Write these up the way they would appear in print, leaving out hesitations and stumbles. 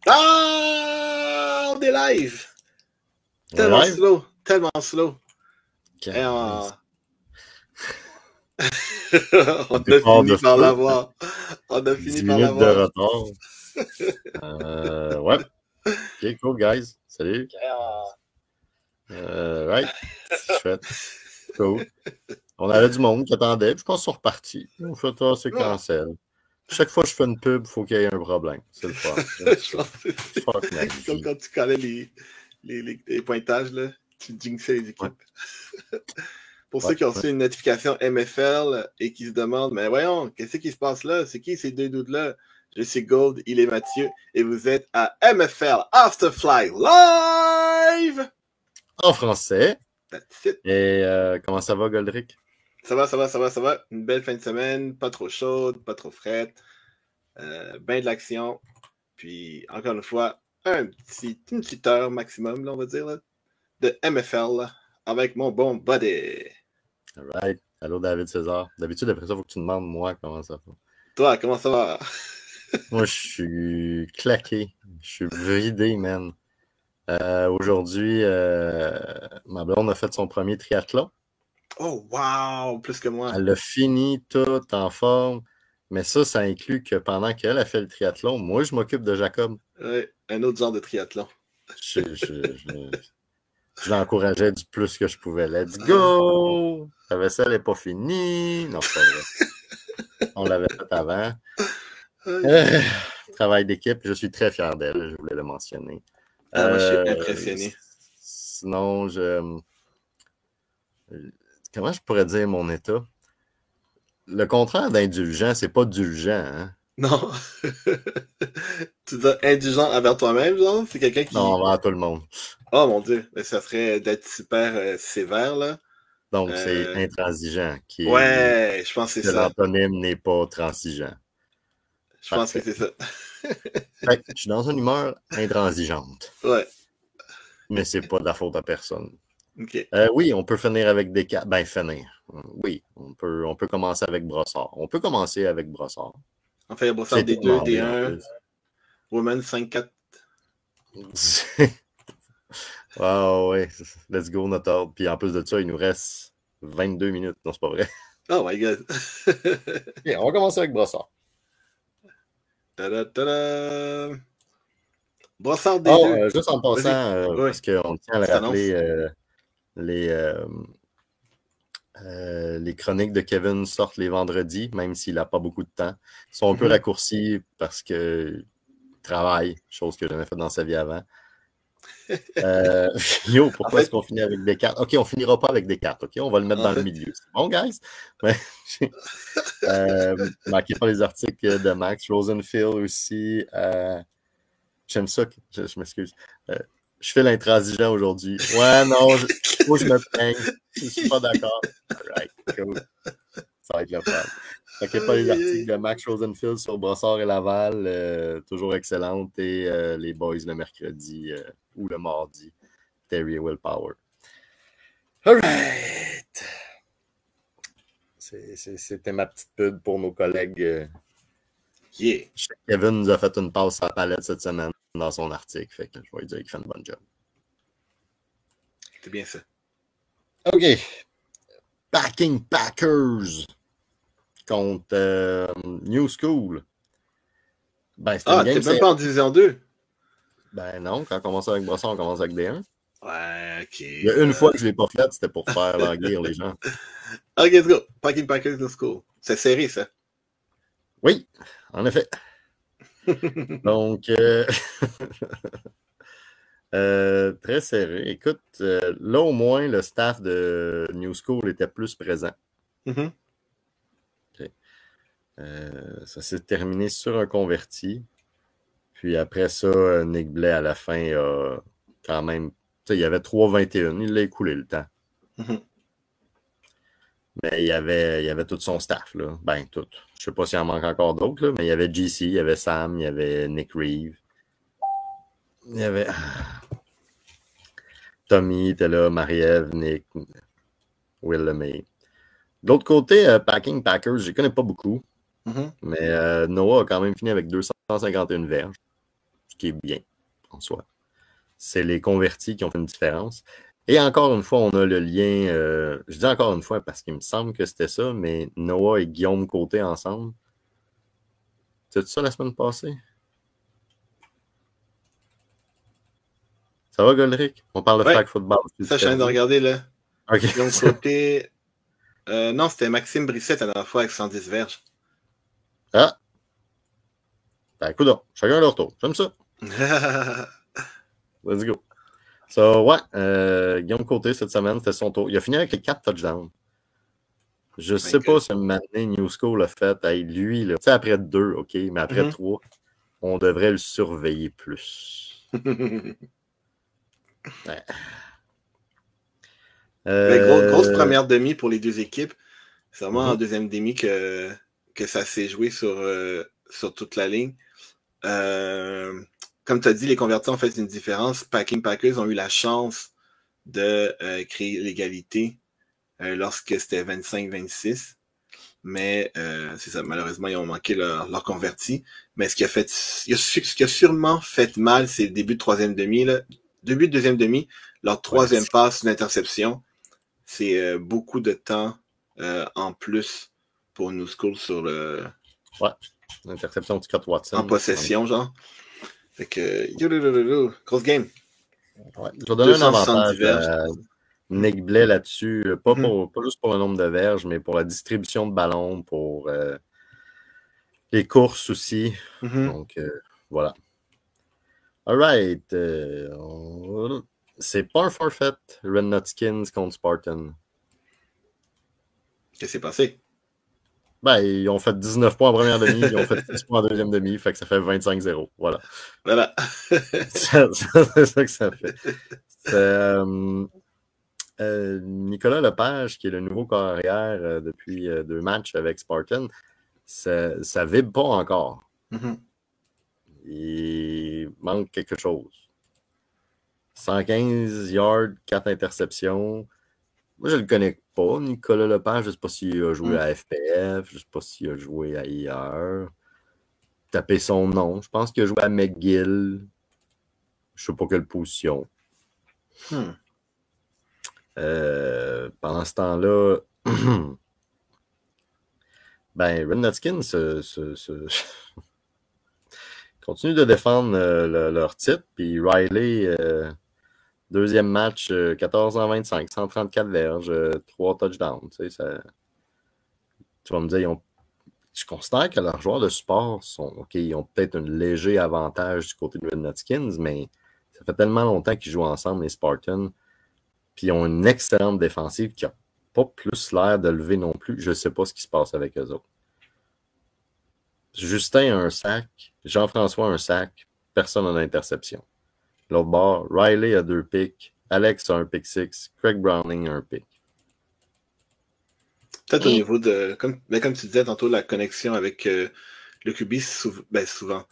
Ah! On est live! Tellement Live? slow, tellement slow. Okay. Et on... on Des a parts fini de par feu. l'avoir. On a 10 fini par minutes de l'avoir. retard. Ouais. OK, cool, guys. Salut. Right. C'est chouette. Cool. On avait du monde qui attendait, puis je pense qu'ils sont repartis. On fait ça, c'est cancel. Chaque fois que je fais une pub, il faut qu'il y ait un problème. C'est le fun. Je pense que Fuck ma c'est comme vie. quand tu collais les pointages, là, tu jinxais les équipes. Ouais. Pour ceux qui ont reçu une notification MFL et qui se demandent, mais voyons, qu'est-ce qui se passe là? C'est qui ces deux dudes-là? Je suis Gold, il est Mathieu, et vous êtes à MFL Afterfly Live! En français. That's it. Et comment ça va, Goldrick? Ça va. Une belle fin de semaine, pas trop chaude, pas trop frette, ben de l'action. Puis, encore une fois, une petite heure maximum, là, on va dire, là, de MFL là, avec mon bon buddy. All right. Allô, David César. D'habitude, après ça, il faut que tu demandes, moi, comment ça va. Toi, comment ça va? Moi, je suis claqué. Je suis bridé, man. Aujourd'hui, ma blonde a fait son premier triathlon. Oh, wow! Plus que moi. Elle a fini tout en forme. Mais ça inclut que pendant qu'elle a fait le triathlon, moi, je m'occupe de Jacob. Ouais, un autre genre de triathlon. Je l'encourageais du plus que je pouvais. Let's go! La vaisselle n'est pas finie. Non, c'est pas vrai. On l'avait fait avant. Travail d'équipe, je suis très fier d'elle, je voulais le mentionner. Moi, je suis impressionné. Sinon, comment je pourrais dire mon état? Le contraire d'indulgent, c'est pas dulgent, hein? Non. Tu dis indulgent envers toi-même, genre? C'est quelqu'un qui... Non, envers tout le monde. Oh mon Dieu, mais ça serait d'être super sévère, là. Donc, c'est intransigeant. Ouais, je pense que c'est ça. L'antonyme n'est pas transigeant. Je pense que c'est ça. Fait que je suis dans une humeur intransigeante. Ouais. Mais c'est pas de la faute à personne. OK. Oui, on peut finir avec des cartes. Ben, finir. Oui, on peut commencer avec Brossard. On peut commencer avec Brossard. On fait Brossard D2, D1, Woman 5-4. Wow, ouais. Let's go, notre ordre. Puis en plus de ça, il nous reste 22 minutes. Non, c'est pas vrai. Oh my God. Okay, on va commencer avec Brossard. Ta-da-ta-da. Brossard D2. Juste en passant, parce qu'on tient à le rappeler, les chroniques de Kevin sortent les vendredis, même s'il n'a pas beaucoup de temps. Ils sont un peu raccourcis parce qu'il travaille, chose qu'il n'a jamais fait dans sa vie avant. Yo, pourquoi est-ce qu'on finit avec des cartes? OK, on finira pas avec des cartes, OK? On va le mettre dans le milieu. C'est bon, guys? Manquez pas les articles de Max Rosenfield aussi. J'aime ça. Je m'excuse. Je fais l'intransigeant aujourd'hui. Ouais, non, faut que je me plaigne. Je suis pas d'accord. Alright, cool. Ça va être le fun. Manquez pas les articles de Max Rosenfield sur Brossard et Laval. Toujours excellentes. Et les boys le mercredi ou le mardi. Terry Willpower. Alright. C'était ma petite pub pour nos collègues. Yeah. Kevin nous a fait une passe à la palette cette semaine dans son article. Fait que je vais lui dire qu'il fait une bonne job. C'est bien ça. OK. Packing Packers contre New School. Ben, c'était une game. T'es même pas en division 2? Ben non, quand on commence avec Brossard, on commence avec D1. Ouais, OK. Il y a une fois que je l'ai pas faite, c'était pour faire languir les gens. OK, let's go. Packing Packers New School. C'est serré, ça. Oui, en effet. Donc, très serré. Écoute, là, au moins, le staff de New School était plus présent. Mm-hmm. Okay. Ça s'est terminé sur un converti. Puis après ça, Nick Blais, à la fin, a quand même... Il y avait 3-21. Il l'a écoulé le temps. Mm-hmm. Mais il y avait tout son staff, là. Ben, tout. Je sais pas s'il en manque encore d'autres, là, mais il y avait GC, il y avait Sam, il y avait Nick Reeve. Il y avait... Tommy était là, Marie-Ève, Nick, Will Lemay. De l'autre côté, Packing Packers, je ne connais pas beaucoup. Mm-hmm. Mais Noah a quand même fini avec 251 verges. ce qui est bien en soi. C'est les convertis qui ont fait une différence. Et encore une fois, on a le lien, je dis encore une fois parce qu'il me semble que c'était ça, mais Noah et Guillaume Côté ensemble. C'était ça la semaine passée? Ça va, Golric? On parle de flag football. Ça, je viens de regarder, là. OK. Guillaume Côté... non, c'était Maxime Brissette la dernière fois avec 110 verges. Ah! Ben, écoute, chacun leur tour. J'aime ça. Let's go. So, ouais, Guillaume Côté, cette semaine, c'était son tour. Il a fini avec les 4 touchdowns. Je sais pas si maintenant New School a fait, hey, lui, là, tu sais, après 2, OK, mais après 3, on devrait le surveiller plus. Ouais. Grosse première demi pour les deux équipes. C'est vraiment en deuxième demi que ça s'est joué sur toute la ligne. Comme tu as dit, les convertis ont fait une différence. Packers ont eu la chance de créer l'égalité lorsque c'était 25-26. Mais c'est ça, malheureusement, ils ont manqué leur converti. Mais ce qui a sûrement fait mal, c'est le début de troisième demi. Là. Début de deuxième demi, leur troisième passe, une interception. C'est beaucoup de temps en plus pour New School sur le... Ouais, l'interception de Scott Watson. En possession, genre. Fait que... Grosse game. Ouais. Je vais donner un avantage à Nick Blais là-dessus. Pas juste pour le nombre de verges, mais pour la distribution de ballons, pour les courses aussi. Donc, voilà. All right. C'est pas un forfait, Red Nutskins contre Spartan. Qu'est-ce qui s'est passé? Ben, ils ont fait 19 points en première demi, ils ont fait 10 points en deuxième demi, fait que ça fait 25-0. Voilà. C'est ça que ça fait. Nicolas Lepage, qui est le nouveau carrière depuis 2 matchs avec Spartan, ça vibre pas encore. Il manque quelque chose. 115 yards, 4 interceptions. Moi, je le connais pas, Nicolas Lepage. Je ne sais pas s'il a joué à FPF. Je ne sais pas s'il a joué ailleurs. Taper son nom. Je pense qu'il a joué à McGill. Je ne sais pas quelle position. Pendant ce temps-là, ben, Red Nutskins continue de défendre leur titre. Puis Riley, deuxième match, 14-25, 134 verges, 3 touchdowns. Tu sais, tu vas me dire, je considère que leurs joueurs de support ils ont peut-être un léger avantage du côté de Red Nutskins, mais ça fait tellement longtemps qu'ils jouent ensemble, les Spartans. Puis ils ont une excellente défensive qui n'a pas plus l'air de lever non plus. Je ne sais pas ce qui se passe avec eux autres. Justin a un sac, Jean-François a un sac, personne n'a d'interception. L'autre bord, Riley a 2 picks, Alex a un pick 6, Craig Browning a un pick. Peut-être au niveau de, comme tu disais tantôt, la connexion avec le QB, souvent.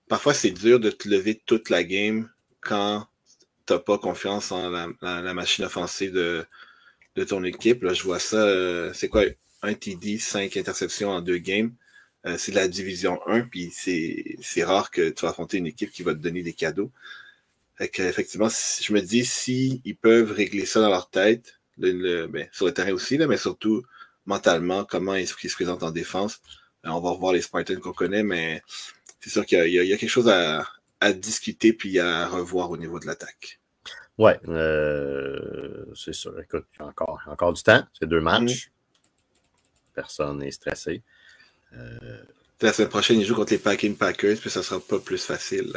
Parfois, c'est dur de te lever toute la game quand t'as pas confiance en la machine offensive de ton équipe. Là, je vois ça, c'est quoi, un TD, 5 interceptions en 2 games. C'est de la division 1, puis c'est rare que tu vas affronter une équipe qui va te donner des cadeaux. Fait que, effectivement, je me dis, si ils peuvent régler ça dans leur tête, sur le terrain aussi, là, mais surtout mentalement, comment ils se présentent en défense. On va revoir les Spartans qu'on connaît, mais c'est sûr qu'il y a quelque chose à discuter puis à revoir au niveau de l'attaque. Ouais, c'est sûr. Écoute, il y a encore du temps. C'est 2 matchs. Personne n'est stressé. La semaine prochaine, ils jouent contre les Packers, puis ça sera pas plus facile.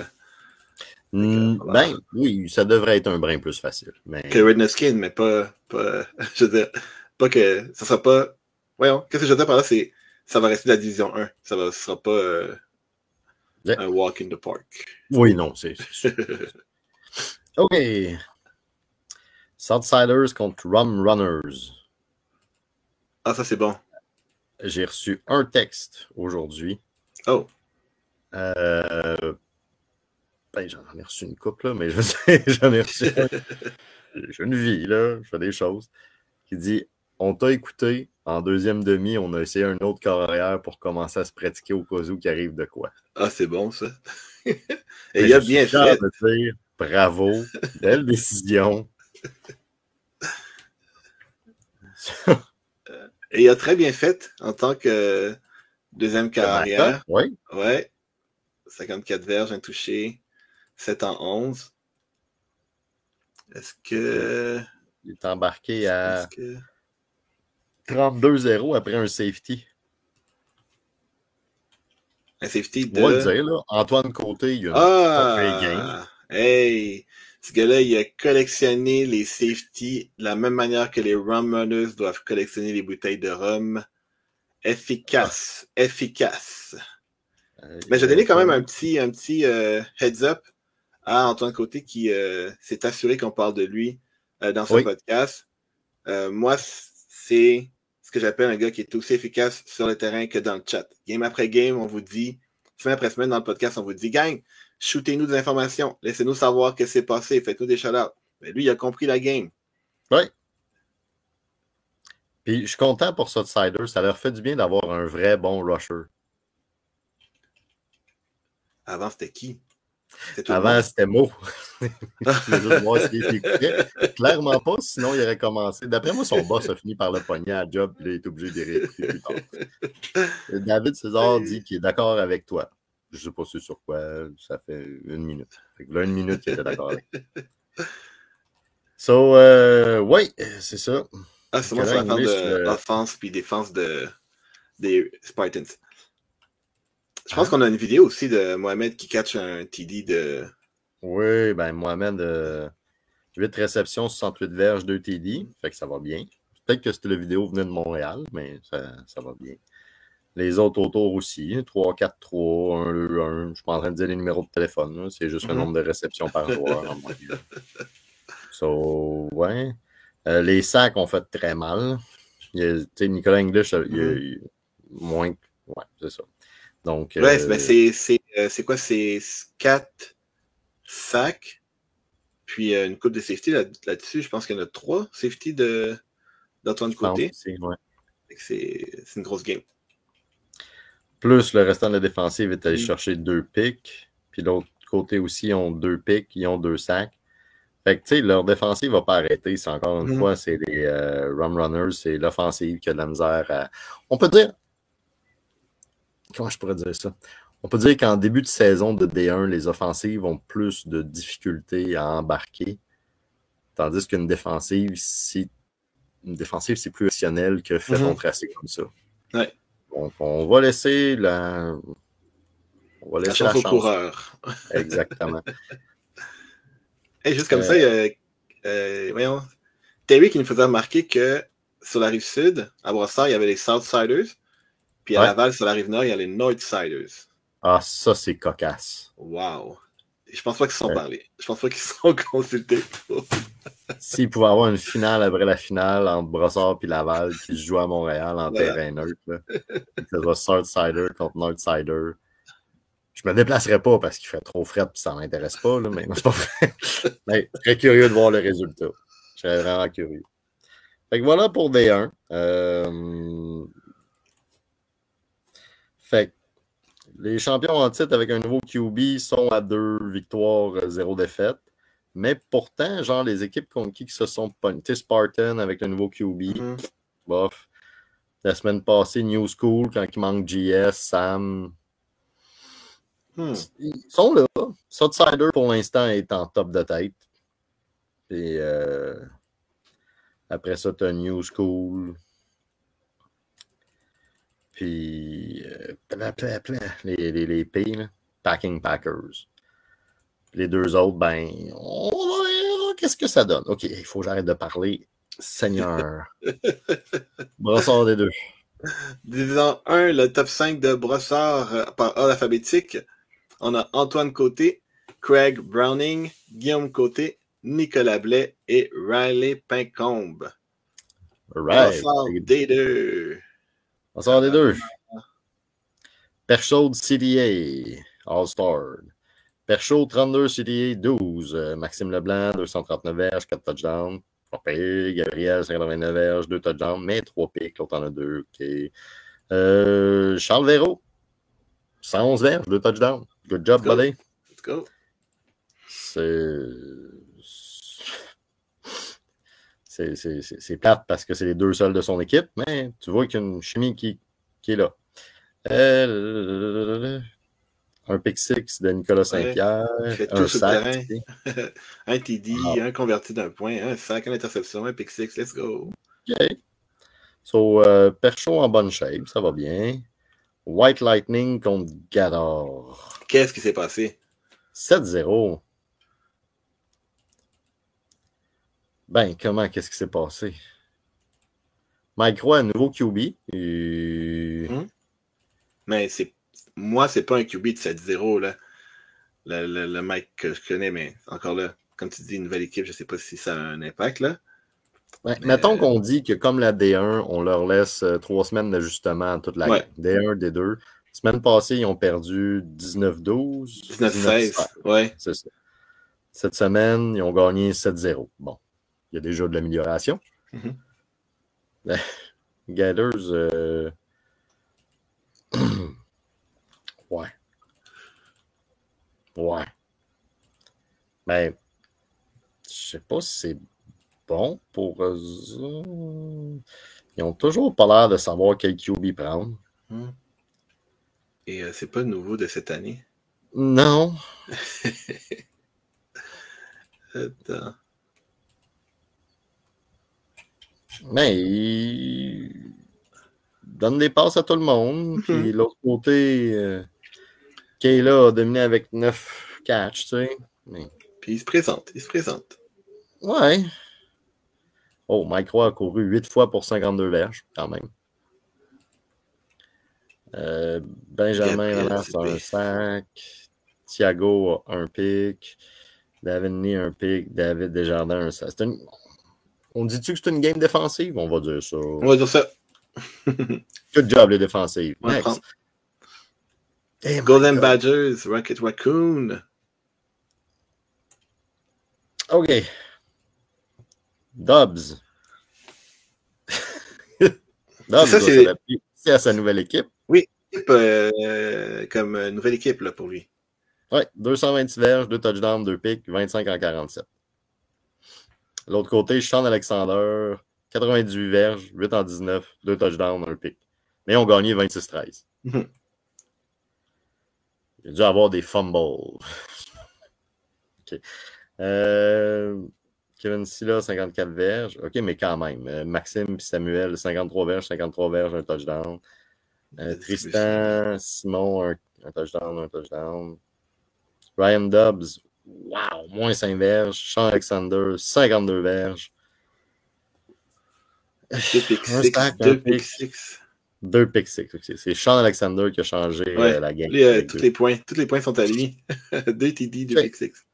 Ben, oui, ça devrait être un brin plus facile. Mais... Que Red Nutskins, mais pas je veux dire, pas que ça sera pas. Voyons, qu'est-ce que je veux dire par là, c'est ça va rester de la division 1. Ça sera pas un walk in the park. Oui, non, c'est OK. Southsiders contre Rum Runners. Ah, ça c'est bon. J'ai reçu un texte aujourd'hui. Oh. Ben, j'en ai reçu une couple, là, mais je sais, j'en ai reçu un. J'ai une vie, là, je fais des choses. Qui dit On t'a écouté. En deuxième demi, on a essayé un autre corps arrière pour commencer à se pratiquer au cas où qu'il arrive de quoi. Ah, c'est bon, ça. Et Mais il a je suis bien fier fait. de dire bravo, belle décision. Et il a très bien fait en tant que deuxième Le backup, carrière. oui. Ouais. 54 verges, un touché. 7 en 11. Est-ce que. Il est embarqué Est-ce à que. 32-0 après un safety. Un safety On va le de. dire, là. Antoine Côté, il a une pas great game. Ah! Hey! Ce gars-là, il a collectionné les safeties de la même manière que les rum runners doivent collectionner les bouteilles de rhum. Efficace. Efficace. Mais j'ai donné quand même un petit heads up à Antoine Côté qui s'est assuré qu'on parle de lui dans ce podcast. Moi, c'est ce que j'appelle un gars qui est aussi efficace sur le terrain que dans le chat. Game après game, on vous dit, semaine après semaine dans le podcast, on vous dit, gang, shootez-nous des informations, laissez-nous savoir ce qui s'est passé, faites-nous des shout-outs. Mais lui, il a compris la game. Oui. Puis je suis content pour Southsider. Ça leur fait du bien d'avoir un vrai bon rusher. Avant, c'était qui? Avant, c'était Mo. Je voulais juste voir s'il écoutait. Clairement pas, sinon il aurait commencé. D'après moi, son boss a fini par le pogner à job et il est obligé de réécouter plus tard. David César dit qu'il est d'accord avec toi. Je ne sais pas sur quoi, ça fait une minute. Fait que là, une minute qu'il était d'accord avec. So, oui, c'est ça. Ah, c'est moi, c'est la fin de l'offense puis défense des Spartans. Je pense qu'on a une vidéo aussi de Mohamed qui catch un TD de. Oui, ben Mohamed, 8 réceptions, 68 verges, 2 TD. Fait que ça va bien. Peut-être que cette vidéo venait de Montréal, mais ça va bien. Les autres autour aussi. 3-4-3, 1-2-1. Je suis pas en train de dire les numéros de téléphone. C'est juste le nombre de réceptions par joueur. So, ouais. Les sacs ont fait très mal. Nicolas English, il a moins. Ouais, c'est ça. Donc, ouais, ben c'est quoi? C'est 4 sacs, puis une coupe de safety là-dessus. Je pense qu'il y en a 3 safety d'Antoine Côté. Ouais. C'est une grosse game. Plus le restant de la défensive est allé chercher 2 picks. Puis l'autre côté aussi, ils ont 2 picks, ils ont 2 sacs. Fait que, tu sais, leur défensive va pas arrêter. C'est encore une fois, c'est les Rum Runners, c'est l'offensive qui a de la misère à. On peut dire. Comment je pourrais dire ça? On peut dire qu'en début de saison de D1, les offensives ont plus de difficultés à embarquer. Tandis qu'une défensive, c'est plus optionnel que fait ton tracé comme ça. Ouais. Donc, on va laisser la chance au coureur. Exactement. Hey, juste comme ça, voyons, Terry qui nous faisait remarquer que sur la rive sud, à Brossard, il y avait les Southsiders. Puis à Laval, sur la rive nord, il y a les Northsiders. Ah, ça, c'est cocasse. Wow. Je pense pas qu'ils se sont parlé. Je pense pas qu'ils se sont consultés. S'il pouvait avoir une finale après la finale entre Brossard et Laval qui se joue à Montréal en terrain neutre, ça va Southsider contre Northsider. Je me déplacerais pas parce qu'il ferait trop frais et ça m'intéresse pas, là, mais c'est pas vrai. Mais je serais curieux de voir le résultat. Je serais vraiment curieux. Fait que voilà pour D1. Fait que les champions en titre avec un nouveau QB sont à 2 victoires, 0 défaites. Mais pourtant, genre, les équipes contre qui se sont pointés, Spartan avec le nouveau QB, bof. La semaine passée, New School, quand il manque JS, Sam. Ils sont là. Southsider, pour l'instant, est en top de tête. Et après ça, tu as New School. Puis, les P, là, Packing Packers. Les deux autres, ben, on va voir qu'est-ce que ça donne. OK, il faut que j'arrête de parler. Seigneur. Brossard des deux. Disons 1, le top 5 de Brossard par ordre alphabétique. On a Antoine Côté, Craig Browning, Guillaume Côté, Nicolas Blais et Riley Pincombe. Brossard des deux. Brossard des deux. Perchaude CDA, All-Star. Perchaud, 32 CDA, 12. Maxime Leblanc, 239 verges, 4 touchdowns. Pas pire. Gabriel, 189 verges, 2 touchdowns, mais 3 pics. L'autre en a 2. OK. Charles Véro, 111 verges, 2 touchdowns. Good job, buddy. Let's go. C'est plate parce que c'est les deux seuls de son équipe, mais tu vois qu'il y a une chimie qui est là. Un pick six de Nicolas Saint-Pierre. Il fait un tout sur sac, le terrain. Un TD, un converti d'un point, un sac, une interception, un pick six. Let's go. OK. So, Perchaud en bonne shape, ça va bien. White Lightning contre Gador. Qu'est-ce qui s'est passé? 7-0. Ben, comment, qu'est-ce qui s'est passé? Mike Roy, nouveau QB. Mais moi, c'est pas un QB de 7-0, là. Le Mike que je connais, mais encore là, comme tu dis, une nouvelle équipe, je sais pas si ça a un impact, là. Ouais, mettons qu'on dit que comme la D1, on leur laisse 3 semaines d'ajustement à toute la game. D1, D2. La semaine passée, ils ont perdu 19-12. 19-16, ouais. C'est ça. Cette semaine, ils ont gagné 7-0. Bon, il y a déjà de l'amélioration. Gators, ouais. Ouais. Ben, je sais pas si c'est bon pour eux. Ils ont toujours pas l'air de savoir quel QB prendre. Et c'est pas nouveau de cette année. Non. Attends. Mais il donne des passes à tout le monde. Puis l'autre côté, Kayla a dominé avec 9 catchs, tu sais. Mais... Puis il se présente. Ouais. Oh, Mike Roy a couru 8 fois pour 52 verges, quand même. Benjamin Lance a un sac. Thiago a un pic. David Lee un pic. David Desjardins un sac. On dit-tu que c'est une game défensive? On va dire ça. On va dire ça. Good job, les défensives. Next. Hey, Golden Badgers, Rocket Raccoon. OK. Dobbs. Dobbs, c'est à sa nouvelle équipe. Oui, comme nouvelle équipe là, pour lui. Oui, 226 verges, 2 touchdowns, 2 picks, 25 en 47. L'autre côté, Sean Alexander, 98 verges, 8 en 19, 2 touchdowns, 1 pick. Mais ils ont gagné 26-13. Il a dû avoir des fumbles. OK. Kevin Silla, 54 verges. OK, mais quand même. Maxime et Samuel, 53 verges, 1 touchdown. Tristan, Simon, un touchdown. Ryan Dobbs, wow, moins 5 verges. Sean Alexander, 52 verges. 2 pick six. 2 pick six. C'est Sean Alexander qui a changé la game. Tous les points sont à lui. 2 TD, 2 pick six.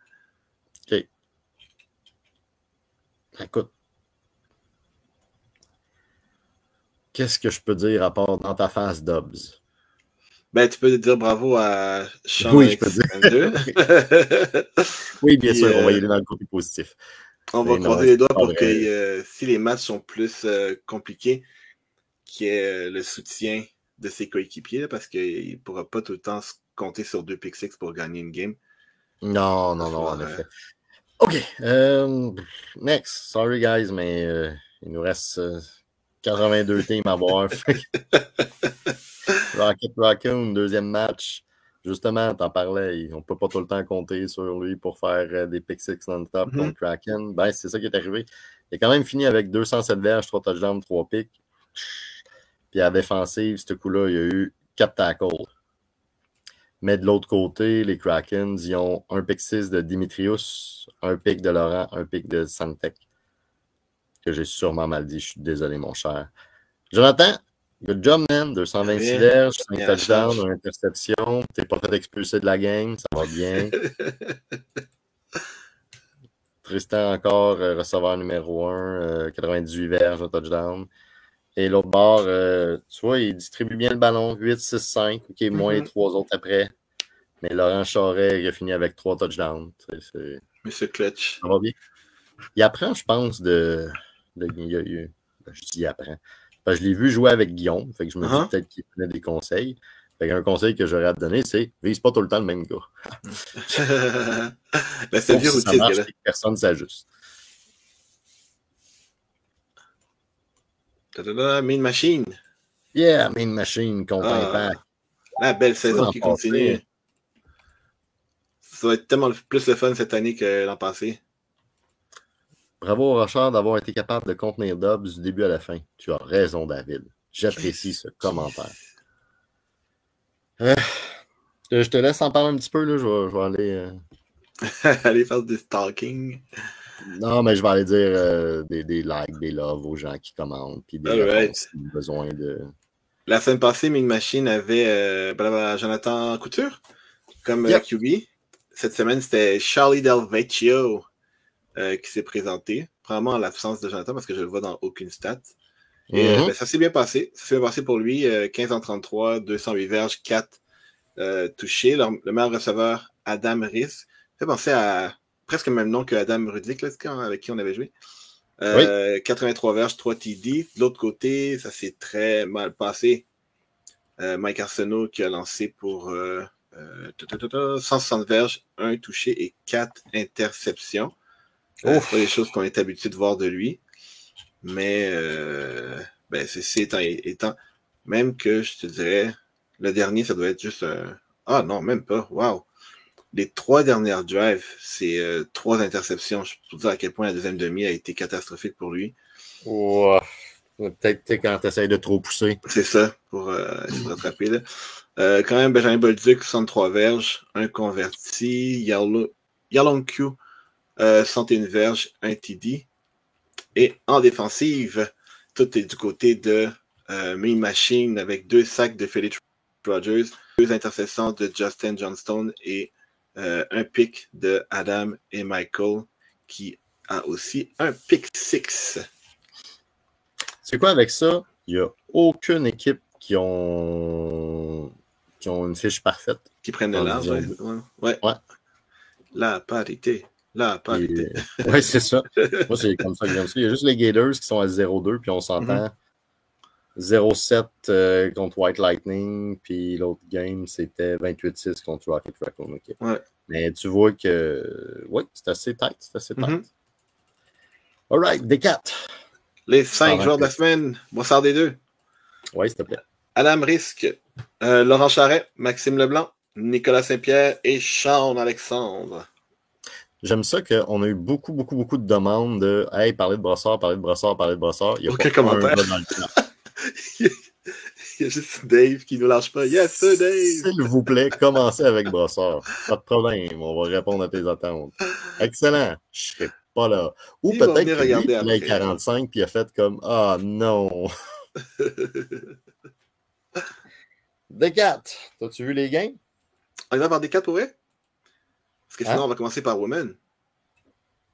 OK. Écoute. Qu'est-ce que je peux dire à part dans ta face, Dobbs? Ben, tu peux dire bravo à Sean Alexander. Oui, bien sûr, on va y aller dans le côté positif. On va croiser les doigts pour que si les matchs sont plus compliqués, qu'il y ait le soutien de ses coéquipiers, parce qu'il ne pourra pas tout le temps compter sur 2 pick six pour gagner une game. Non, en effet. OK. Next. Sorry, guys, mais il nous reste 82 teams à voir. Rocket Raccoon, deuxième match. Justement, t'en parlais, on ne peut pas tout le temps compter sur lui pour faire des pick six non-stop contre Kraken. Ben, c'est ça qui est arrivé. Il a quand même fini avec 207 verges, 3 touchdowns, 3 picks. Puis à la défensive, ce coup-là, il y a eu 4 tackles. Mais de l'autre côté, les Krakens, ils ont un pick 6 de Dimitrius, un pick de Laurent, un pick de Santec. Que j'ai sûrement mal dit. Je suis désolé, mon cher. Jonathan, good job, man. 226 verges, 5 touchdowns, 1 interception. T'es pas fait expulser de la game, ça va bien. Tristan encore, receveur numéro 1, 98 verges, 1 touchdown. Et l'autre bord, tu vois, il distribue bien le ballon. 8, 6, 5. OK, moins les 3 autres après. Mais Laurent Charret, il a fini avec 3 touchdowns. Monsieur Clutch. Ça va bien? Il apprend, je pense, je dis il apprend. Parce que je l'ai vu jouer avec Guillaume, fait que je me dis peut-être qu'il donnait des conseils. Fait qu'un conseil que j'aurais à te donner, c'est vise pas tout le temps le même gars. Ben, c'est vieux si ça routier, marche, ce gars-là. personne s'ajuste. Mean Machine. Yeah, Mean Machine contre Impact. La belle saison qui continue. Passé. Ça va être tellement plus le fun cette année que l'an passé. Bravo Rochard d'avoir été capable de contenir Dobbs du début à la fin. Tu as raison, David. J'apprécie ce commentaire. Je te laisse en parler un petit peu. Là. Je vais aller... aller faire du stalking. Non, mais je vais aller dire des likes, des loves aux gens qui commentent. Puis des réponses si besoin de... La semaine passée, Mean Machine avait Jonathan Couture comme QB. Cette semaine, c'était Charlie Del Vecchio qui s'est présenté. Probablement en l'absence de Jonathan parce que je le vois dans aucune stat. Et ça s'est bien passé. Ça s'est bien passé pour lui. 15 en 33, 208 verges, 4 touchés. Le meilleur receveur, Adam Riss. Ça fait penser à presque le même nom que Adam Rudick, là, avec qui on avait joué. 83 verges, 3 TD. De l'autre côté, ça s'est très mal passé. Mike Arsenault qui a lancé pour 160 verges, 1 touché et 4 interceptions. C'est pas les choses qu'on est habitué de voir de lui. Mais c'est étant. Même que je te dirais, le dernier, ça doit être juste un. Ah non, même pas. Wow. Les 3 dernières drives, c'est 3 interceptions. Je peux dire à quel point la deuxième demi a été catastrophique pour lui. Ouais. Peut-être quand tu essaies de trop pousser. C'est ça, pour essayer de rattraper. Là. Quand même, Benjamin Bolduc, 63 verges, 1 converti. Yalong Q, 101 verges, 1 TD. Et en défensive, tout est du côté de Mean Machine avec 2 sacs de Felix Rogers, 2 interceptions de Justin Johnstone et un pick de Adam et Michael qui a aussi un pick 6. C'est quoi avec ça? Il n'y a aucune équipe qui ont une fiche parfaite. Qui prennent le large. Ouais. La parité. Oui, c'est ça. Moi, c'est comme ça que j'aime ça. Il y a juste les Gators qui sont à 0-2, puis on s'entend 0-7 contre White Lightning, puis l'autre game, c'était 28-6 contre Rocket Raccoon. Okay. Ouais. Mais tu vois que, oui, c'est assez tight. All right, D4. Les 5 joueurs de la semaine. Bonsoir des deux. Oui, s'il te plaît. Adam Risk, Laurent Charret, Maxime Leblanc, Nicolas Saint-Pierre et Sean Alexandre. J'aime ça qu'on a eu beaucoup de demandes de « Hey, parler de brossard. » Il y a aucun commentaire. Dans le plan. Il y a juste Dave qui nous lâche pas. Yes, Dave! S'il vous plaît, commencez avec brossard. Pas de problème, on va répondre à tes attentes. Excellent. Je serai pas là. Ou peut-être qu'il a 45 puis il a fait comme « Ah non! » D4, t'as-tu vu les games? On va avoir D4 pour vrai? Parce que sinon, on va commencer par Women.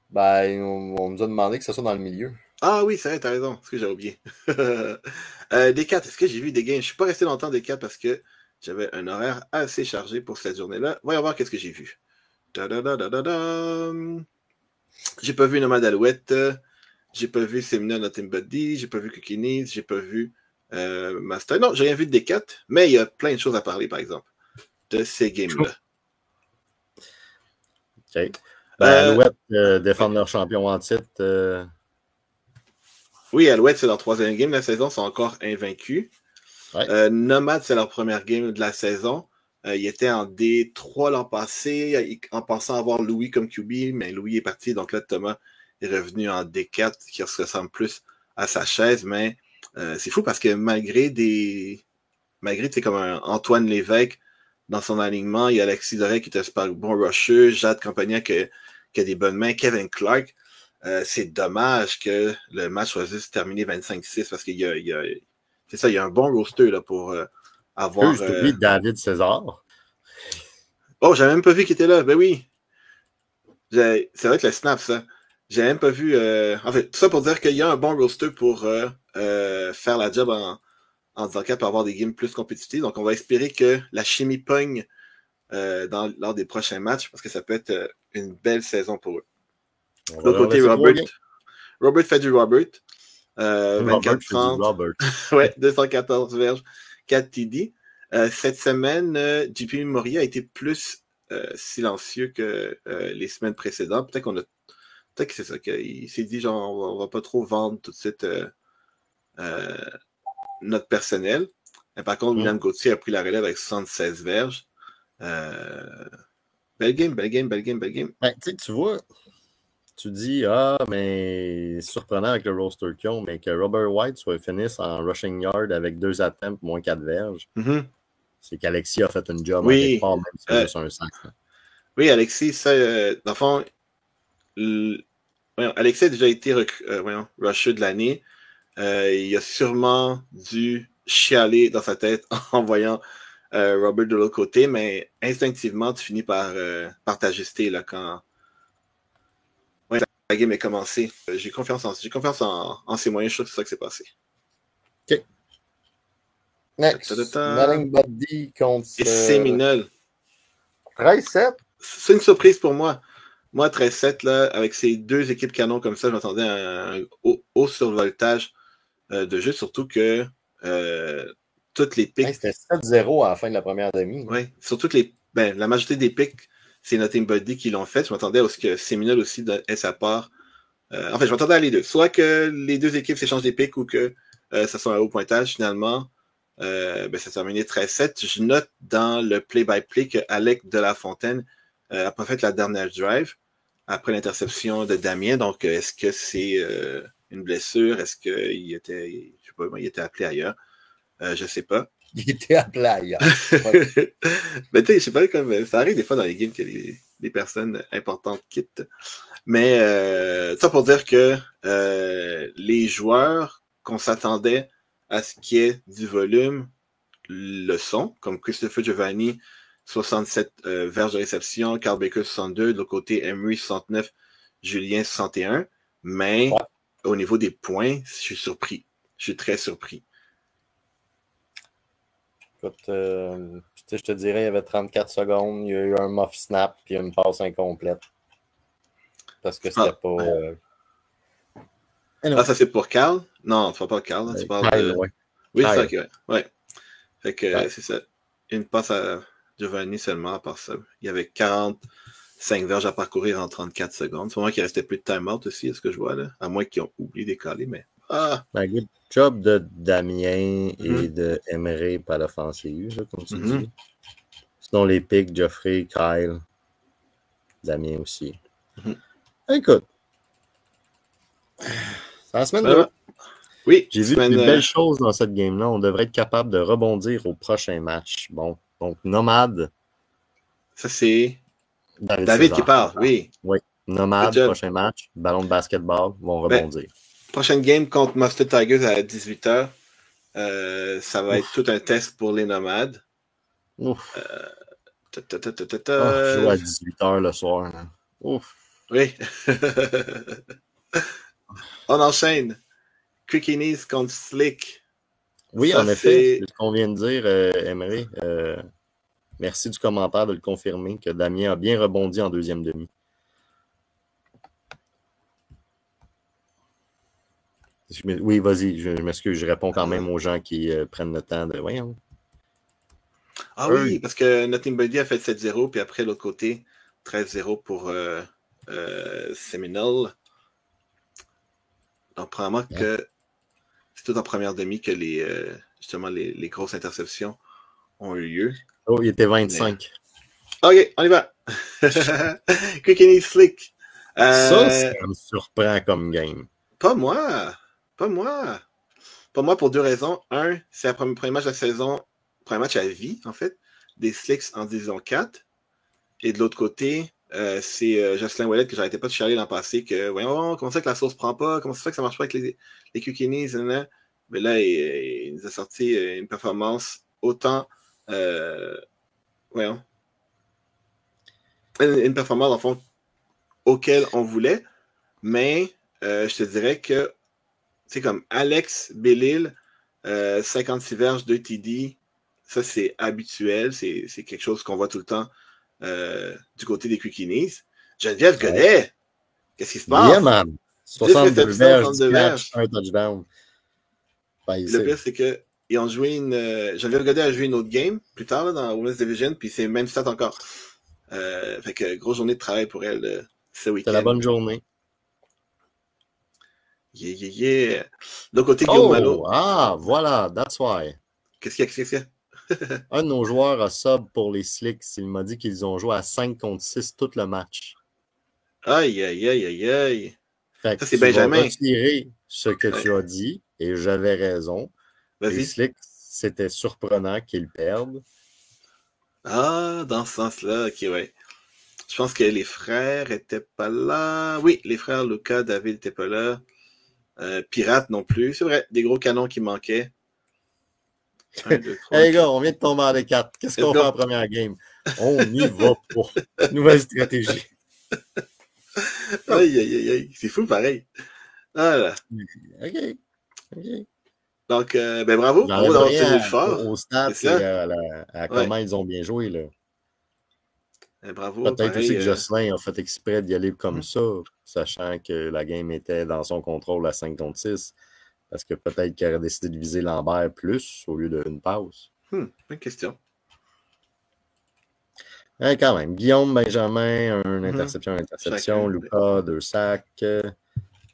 Ben, on nous a demandé que ce soit dans le milieu. Ah oui, c'est vrai, t'as raison. C'est ce que j'ai oublié. D4, est-ce que j'ai vu des games? Je suis pas resté longtemps D4 parce que j'avais un horaire assez chargé pour cette journée-là. Voyons voir qu'est-ce que j'ai vu. J'ai pas vu Nomad Alouette. J'ai pas vu Semina Nothing Buddy. J'ai pas vu Cookie j'ai pas vu Master. Non, j'ai rien vu de D4, mais il y a plein de choses à parler, par exemple, de ces games-là. OK. Alouette défendre leur champion en titre. Oui, Alouette, c'est leur 3e game de la saison. Ils sont encore invaincus. Ouais. Nomad, c'est leur première game de la saison. Ils étaient en D3 l'an passé, en pensant avoir Louis comme QB, mais Louis est parti. Donc là, Thomas est revenu en D4, qui se ressemble plus à sa chaise. Mais c'est fou parce que malgré comme un Antoine Lévesque dans son alignement, il y a Alexis Doré qui est un super bon rusher, Jade Campagna qui a des bonnes mains, Kevin Clark. C'est dommage que le match soit juste terminé 25-6 parce qu'il y a c'est ça, il y a un bon roster là, pour avoir. Oui, David César. Oh, j'avais même pas vu qu'il était là. Ben oui. C'est vrai que le snap, ça. J'ai même pas vu. En fait, tout ça pour dire qu'il y a un bon roster pour faire la job en disant pour avoir des games plus compétitifs. Donc, on va espérer que la chimie pogne lors des prochains matchs parce que ça peut être une belle saison pour eux. De l'autre côté, Robert fait du Robert. 24-30. Robert. Ouais, 214 verges, 4 TD. Cette semaine, JP Maury a été plus silencieux que les semaines précédentes. Peut-être que c'est ça, qu'il s'est dit, genre, on va pas trop vendre tout de suite notre personnel. Mais par contre, William Gauthier a pris la relève avec 76 verges. Belle game. Ben, tu vois, tu dis, mais surprenant avec le roster qu'ils ont, mais que Robert White soit finisse en rushing yard avec 2 attempts, moins 4 verges. Mm-hmm. C'est qu'Alexis a fait une job oui, en quelque part, même si c'est juste un sac. Oui, Alexis, ça, dans le fond, Alexis a déjà été rusher de l'année. Il a sûrement dû chialer dans sa tête en voyant Robert de l'autre côté, mais instinctivement, tu finis par t'ajuster là, quand la game est commencée. J'ai confiance en ses moyens, je suis sûr que c'est ça qui s'est passé. OK. Next, Melling Buddy contre... Et Seminole. 13-7. C'est une surprise pour moi. Moi, 13-7, là, avec ces deux équipes canons comme ça, je m'attendais à un haut survoltage de jeu, surtout que toutes les pics... C'était 7-0 à la fin de la première demi. Oui, sur toutes la majorité des pics, c'est Nothing Buddy qui l'ont fait. Je m'attendais à ce que Seminole aussi ait sa part. En fait, je m'attendais à les deux. Soit que les deux équipes s'échangent des pics ou que ça soit un haut pointage. Finalement, ça s'est terminé 13-7. Je note dans le play-by-play que Alec Delafontaine n'a pas fait la dernière drive après l'interception de Damien. Donc, est-ce que c'est une blessure? Est-ce qu'il était, je sais pas, il était appelé ailleurs? Je sais pas. Il était appelé ailleurs. Mais tu sais, je sais pas, comme ça arrive des fois dans les games que les personnes importantes quittent. Mais ça pour dire que les joueurs qu'on s'attendait à ce qu'il y ait du volume le sont, comme Christopher Giovanni, 67 verges de réception, Carl Baker 62, de l'autre côté Emery 69, Julien 61. Mais au niveau des points, je suis surpris. Je suis très surpris. Écoute, je te dirais, il y avait 34 secondes, il y a eu un muff snap, puis une passe incomplète. Parce que c'était pas... ça c'est pour Carl? Non, tu parles pas de Carl, tu parles Kyle, de... ouais. Oui, c'est ça, ok, ouais. Fait que c'est ça. Une passe à Giovanni seulement, à part ça. Il y avait 45 verges à parcourir en 34 secondes. C'est vraiment qu'il restait plus de time-out aussi, est-ce que je vois là? À moins qu'ils ont oublié d'écaler, mais... good job de Damien et de Emery par l'offensive, comme tu dis. Sinon, les pics, Geoffrey, Kyle, Damien aussi. Écoute, c'est la semaine 2. Oui, j'ai vu des belles choses dans cette game-là. On devrait être capable de rebondir au prochain match. Bon, donc Nomade. Ça, c'est David qui parle, oui. Oui, Nomade, prochain match. Ballon de basketball, vont rebondir. Prochaine game contre Mustard Tigers à 18h. Ça va être tout un test pour les Nomades. Je joue à 18h le soir. Là. Ouf. Oui. On enchaîne. Quickies contre Slick. Oui, ça, en effet, c'est ce qu'on vient de dire, Emery. Merci du commentaire de le confirmer que Damien a bien rebondi en deuxième demi. Oui, vas-y, je m'excuse, je réponds quand même aux gens qui prennent le temps de... Voyons. Ah oui, parce que Nothing Buddy a fait 7-0, puis après, l'autre côté, 13-0 pour Seminole. Donc, probablement que c'est tout en première demi que justement les grosses interceptions ont eu lieu. Oh, il était 25. OK, on y va. Quick and Slick. Ça me surprend comme game. Pas moi pour deux raisons. Un, c'est le premier match de la saison, premier match à vie, en fait, des Slicks en division 4. Et de l'autre côté, c'est Jocelyn Ouellet que j'arrêtais pas de chialer l'an passé, que voyons, comment ça que la sauce prend pas, comment ça fait que ça marche pas avec les Cukinis, mais là, il nous a sorti une performance autant une performance, en fond, auquel on voulait, mais je te dirais que c'est comme Alex Bellil, 56 verges, 2 TD, ça c'est habituel, c'est quelque chose qu'on voit tout le temps du côté des Quickinis. Geneviève Godet, Qu'est-ce qui se passe? Yeah, man! 62 réceptions, verges, 62 10 verges. catchs, un touchdown. Ben, Le pire, c'est que ils ont joué j'avais regardé à jouer une autre game plus tard là, dans Women's Division, puis c'est même stat encore. Fait que grosse journée de travail pour elle ce week-end. C'était la bonne journée. Yeah. De côté, Guillaume Malo. Ah, voilà, that's why. Qu'est-ce qu'il y a? Un de nos joueurs a sub pour les Slicks. Il m'a dit qu'ils ont joué à 5 contre 6 tout le match. Aïe. Fait que Ça, c'est tu vas Benjamin. retirer ce que tu as dit, et j'avais raison. Les Vas-y. Slicks, c'était surprenant qu'ils perdent. Ah, dans ce sens-là, ok, ouais. Je pense que les frères étaient pas là. Oui, les frères Lucas, David étaient pas là. Pirates non plus. C'est vrai, des gros canons qui manquaient. 1, 2, 3. Hey les gars, on vient de tomber en D4. Qu'est-ce qu'on fait en première game? On y va pas. Nouvelle stratégie. Aïe. C'est fou pareil. Voilà. OK. Donc, bravo. Bravo d'avoir tiré le fort. Au stade et à comment ils ont bien joué. Là. Bravo. Peut-être aussi que Jocelyn a fait exprès d'y aller comme ça, sachant que la game était dans son contrôle à 5 contre 6. Parce que peut-être qu'il aurait décidé de viser Lambert plus au lieu d'une pause. Bonne question. Quand même. Guillaume, Benjamin, une interception. Lucas, 2 sacs.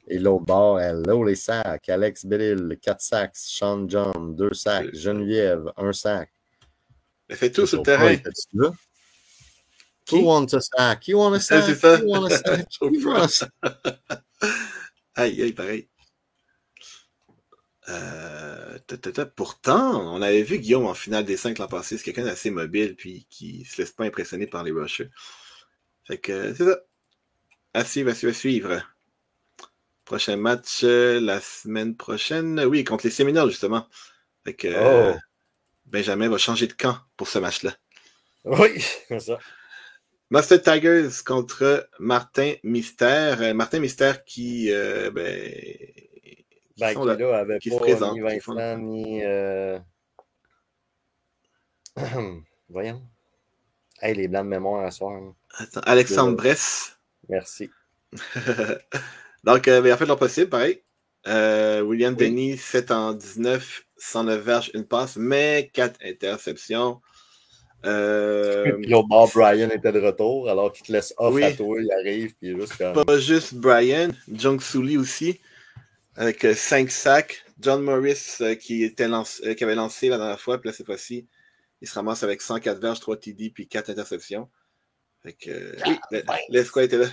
Et l'autre bord, hello les sacs. Alex Bellil, 4 sacs. Sean John, 2 sacs. Geneviève, 1 sac. Elle fait tout sur le terrain. Who wants a sack? You want a sack? C'est ça. You want a sack? You want a sack? Aïe, pareil. Pourtant, on avait vu Guillaume en finale des 5 l'an passé. C'est quelqu'un d'assez mobile puis qui se laisse pas impressionner par les rushers. Fait que c'est ça. À suivre. Prochain match la semaine prochaine. Oui, contre les Séminole, justement. Fait que Benjamin va changer de camp pour ce match-là. Oui, c'est ça. Mustard Tigers contre Martin Mystère. Martin Mystère qui là, avait qui pas se présente, ni Vincent, ni... Voyons. Hey, les blancs de mémoire à soir. Attends, Alexandre Bress. Merci. Donc, il a fait leur possible, pareil. William Denis, 7 en 19, 109 verges, une passe, mais 4 interceptions. Puis l'autre bord, Brian était de retour, alors qu'il te laisse off à toi, il arrive, puis juste comme... Pas juste Brian, Jung Soo aussi, avec 5 sacs. John Morris, qui avait lancé la dernière fois, puis là, cette fois-ci, il se ramasse avec 104 verges, 3 TD, puis 4 interceptions. Fait que, l'escouade était là.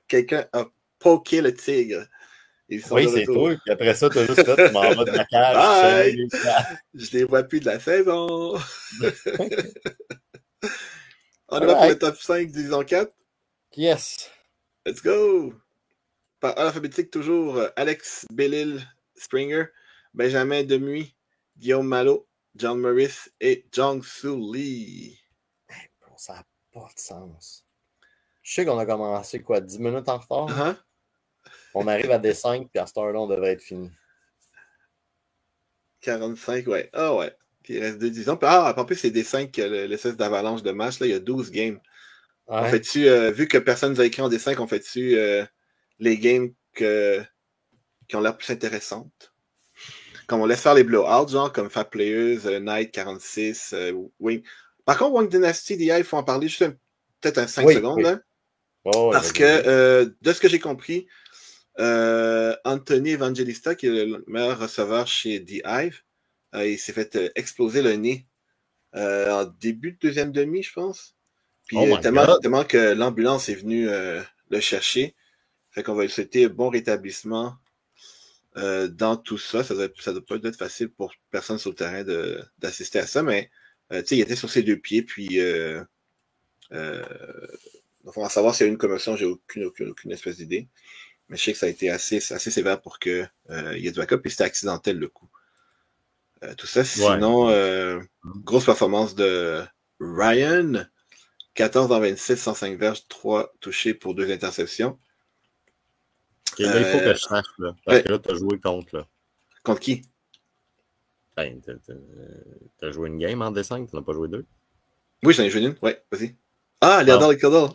Quelqu'un a poké le tigre. C'est toi, puis après ça, t'as juste fait, tu m'en vas de la cage. Je les vois plus de la saison. On est là pour le top 5, division 4. Yes. Let's go. Par ordre alphabétique, toujours Alex Bellil Springer, Benjamin Demuy, Guillaume Malo, John Morris et Jung Soo Lee. Ça n'a pas de sens. Je sais qu'on a commencé, 10 minutes en retard? On arrive à des 5, puis à cette heure-là, on devrait être fini. 45, ouais. Ah ouais. Puis il reste 2 divisions. En plus, c'est des 5, l'espèce d'avalanche de match. Là, il y a 12 games. Ouais. On fait-tu, vu que personne ne nous a écrit en D5, on fait-tu les games qui ont l'air plus intéressantes? Comme on laisse faire les blowouts, genre comme Fat Players, Knight 46, Wing. Par contre, Wing Dynasty, DI, il faut en parler juste peut-être un 5 secondes. Là. Parce que, de ce que j'ai compris, Anthony Evangelista, qui est le meilleur receveur chez The Hive, il s'est fait exploser le nez en début de deuxième demi, je pense. Puis tellement que l'ambulance est venue le chercher. Fait qu'on va lui souhaiter bon rétablissement dans tout ça. Ça doit pas être facile pour personne sur le terrain d'assister à ça, mais il était sur ses 2 pieds, puis on va savoir s'il y a eu une commotion, j'ai aucune espèce d'idée. Mais je sais que ça a été assez sévère pour qu'il y ait du backup, et c'était accidentel le coup. Tout ça, sinon, grosse performance de Ryan, 14 en 26, 105 verges, 3 touchés pour 2 interceptions. Okay, là, il faut que je sache, là, parce que là, tu as joué contre. Là. Contre qui? Ben, t'as joué une game en D5, tu n'as pas joué 2? Oui, j'en ai joué une, ouais, vas-y. Ah, Léodore et Cordell.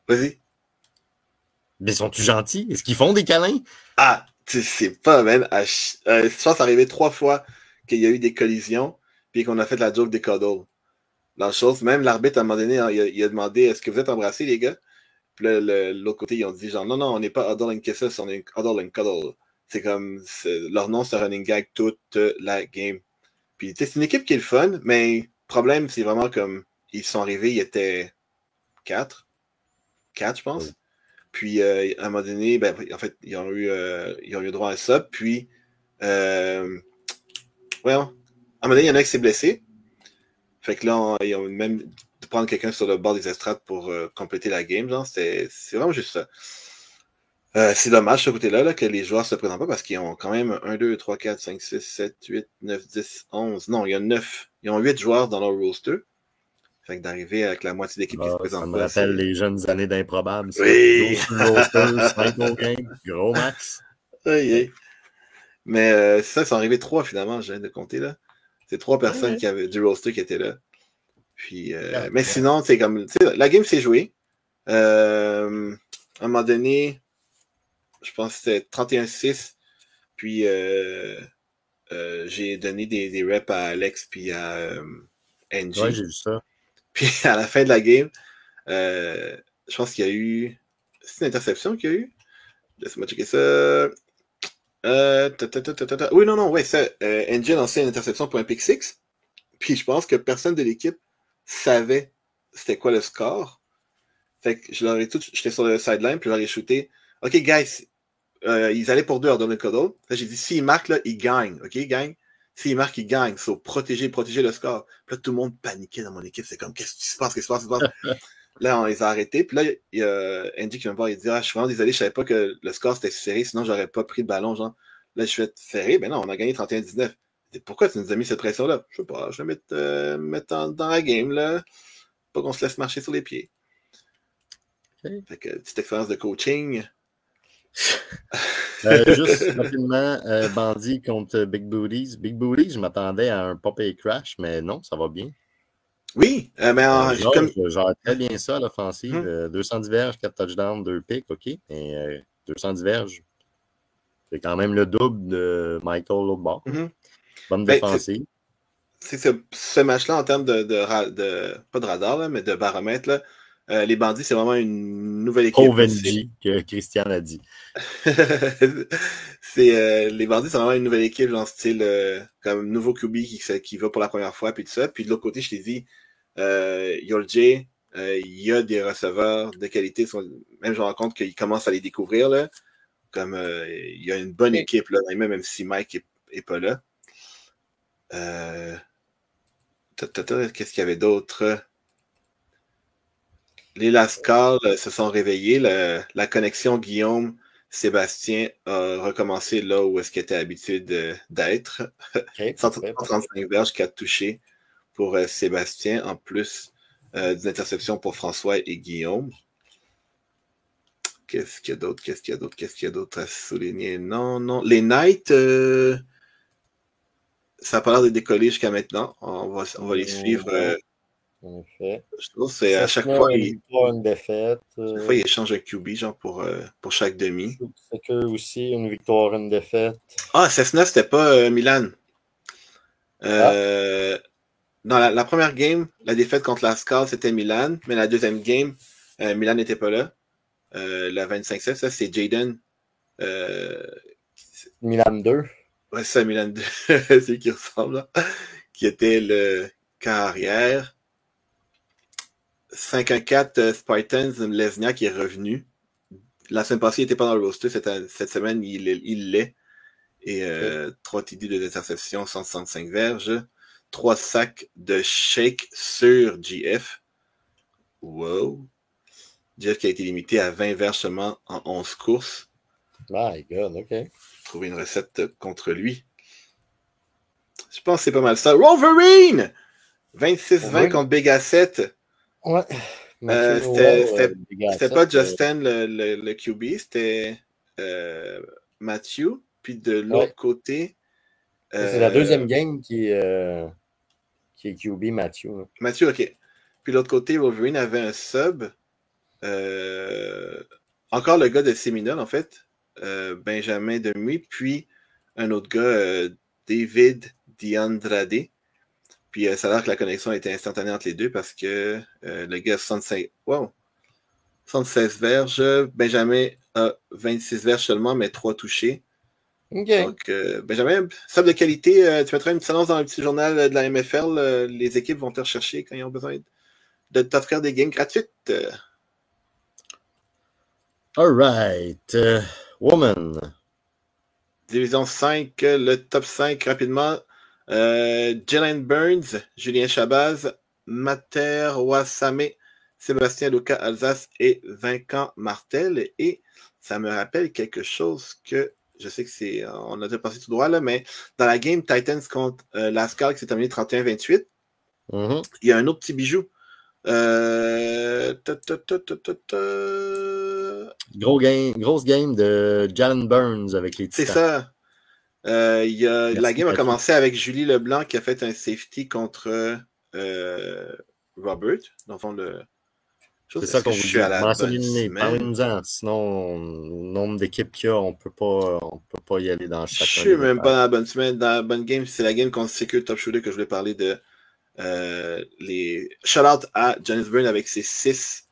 Vas-y. Mais sont-ils gentils? Est-ce qu'ils font des câlins? Ah, tu sais pas, man. Je pense que c'est arrivé 3 fois qu'il y a eu des collisions, puis qu'on a fait la joke des cuddles. Dans le chose, même l'arbitre, à un moment donné, hein, il a demandé est-ce que vous êtes embrassés, les gars? Puis là, l'autre côté, ils ont dit genre, non, non, on n'est pas Huddle and Kisses, on est Huddle and Cuddle. C'est comme, leur nom, c'est running gag toute la game. Puis, tu sais, c'est une équipe qui est le fun, mais le problème, c'est vraiment comme, ils sont arrivés, ils étaient 4, je pense. Puis, à un moment donné, ben, en fait, ils ont eu droit à un sub. Puis, ouais, à un moment donné, il y en a qui s'est blessé. Fait que là, ils ont même de prendre quelqu'un sur le bord des estrades pour compléter la game. Genre, c'est vraiment juste ça. C'est dommage ce côté-là là, que les joueurs ne se présentent pas parce qu'ils ont quand même 1, 2, 3, 4, 5, 6, 7, 8, 9, 10, 11. Non, il y a 9. Ils ont 8 joueurs dans leur roster. Fait que d'arriver avec la moitié d'équipe qui se présente Ça me pas. rappelle les jeunes années d'improbable. Oui! 5 au game, gros max. Oui, oui. Mais ça, ils sont arrivés 3 finalement, je viens de compter là. C'est 3 personnes qui avaient du roster qui étaient là. Puis, mais sinon, c'est comme. La game s'est jouée. À un moment donné, je pense que c'était 31-6. Puis j'ai donné des reps à Alex puis à NG. Ouais, j'ai vu ça. Puis à la fin de la game, je pense qu'il y a eu. C'est une interception qu'il y a eu? Laisse-moi checker ça. Oui, non, ouais, ça. NG a lancé une interception pour un pick 6. Puis je pense que personne de l'équipe savait c'était quoi le score. Fait que je leur ai tout. J'étais sur le sideline, puis je leur ai shooté. OK, guys, ils allaient pour 2 hors Donald Cuddle. J'ai dit, s'ils marquent, là, ils gagnent. OK, ils gagnent. S'ils marquent, ils gagnent. Faut protéger le score. Puis là, tout le monde paniquait dans mon équipe. C'est comme, qu'est-ce qui se passe? Qu'est-ce qui se passe? Là, on les a arrêtés. Puis là, il y a Andy qui vient me voir. Il dit, je suis vraiment désolé, je savais pas que le score c'était serré, sinon j'aurais pas pris le ballon. Genre, là, je vais être serré. Ben non, on a gagné 31-19. Pourquoi tu nous as mis cette pression-là? Je sais pas, je vais mettre dans la game, là. Pas qu'on se laisse marcher sur les pieds. Okay. Fait que, petite expérience de coaching. Juste rapidement, Bandit contre Big Booties. Big Booties, je m'attendais à un pop-et crash, mais non, ça va bien. Oui, mais genre très bien ça, l'offensive. 210 verges, 4 touchdowns, 2 picks, OK. Mais 210 verges, c'est quand même le double de Michael l'autre bord. Bonne défensive. C'est ce match-là, en termes de pas de radar, là, mais de baromètre, là, les bandits, c'est vraiment une nouvelle équipe. Venji, que Christian a dit. Les bandits, c'est vraiment une nouvelle équipe, genre style comme nouveau QB qui va pour la première fois, puis tout ça. Puis de l'autre côté, je t'ai dit, Yolje, il y a des receveurs de qualité. Même je me rends compte qu'ils commencent à les découvrir. Là, comme il y a une bonne équipe, là, même si Mike est pas là. Qu'est-ce qu'il y avait d'autre? Les Lascars se sont réveillés. La connexion Guillaume-Sébastien a recommencé là où est-ce qu'il était habitué d'être. 135 verges, 4 touchés pour Sébastien, en plus d'une interception pour François et Guillaume. Qu'est-ce qu'il y a d'autre à souligner? Non. Les Knights, ça n'a pas l'air de décoller jusqu'à maintenant. On va les suivre. En effet. Je trouve que c'est à chaque fois. Une défaite. Chaque fois, ils échangent un QB genre pour chaque demi. C'est que aussi une victoire, une défaite. Ah, Cessna, c'était pas Milan. Dans la première game, la défaite contre la Scal, c'était Milan, mais la deuxième game, Milan n'était pas là. La 25-7, ça, c'est Jaden. Milan 2. Ouais, c'est ça, Milan 2. C'est qui ressemble, là. Qui était le carrière. 5-1-4 Spartans, Lesniak qui est revenu. La semaine passée, il n'était pas dans le roster. Cette semaine, il l'est. Et 3 TD de interception, 165 verges. 3 sacs de shake sur GF. Wow. GF qui a été limité à 20 verges seulement en 11 courses. My God, OK. Trouver une recette contre lui. Je pense que c'est pas mal ça. Wolverine! 26-20 contre Big Asset. Ouais. C'était pas Justin le QB, c'était Matthew. Puis de l'autre côté. C'est la deuxième game qui est QB Matthew. Hein. Matthew, OK. Puis de l'autre côté, Wolverine avait un sub. encore le gars de Séminole, en fait, Benjamin Demui, puis un autre gars, David Diandrade. Puis ça a l'air que la connexion a été instantanée entre les deux parce que le gars a 76 verges. Benjamin a 26 verges seulement, mais 3 touchés. OK. Donc, Benjamin, sub de qualité, tu mettras une petite annonce dans un petit journal de la MFL. Les équipes vont te rechercher quand ils ont besoin de t'offrir des games gratuites. All right. Woman. Division 5, le top 5 rapidement. Jalen Burns, Julien Chabaz, Mater Wasame, Sébastien Luca Alsace et Vincent Martel. Et ça me rappelle quelque chose que je sais que c'est. On a déjà passé tout droit là, mais dans la game Titans contre Lascar qui s'est terminé 31-28, il y a un autre petit bijou. Grosse game de Jalen Burns avec les Titans. C'est ça. La game a commencé avec Julie Leblanc qui a fait un safety contre Robert. Dans le fond, c'est ça qu'on vous dit. Parlez-nous-en. Sinon, le nombre d'équipes qu'il y a, on peut pas y aller dans chaque. Je suis même pas dans la bonne semaine. Dans la bonne game, c'est la game contre Secure Top Shooter que je voulais parler de. Les shout-out à Janice Byrne avec ses 6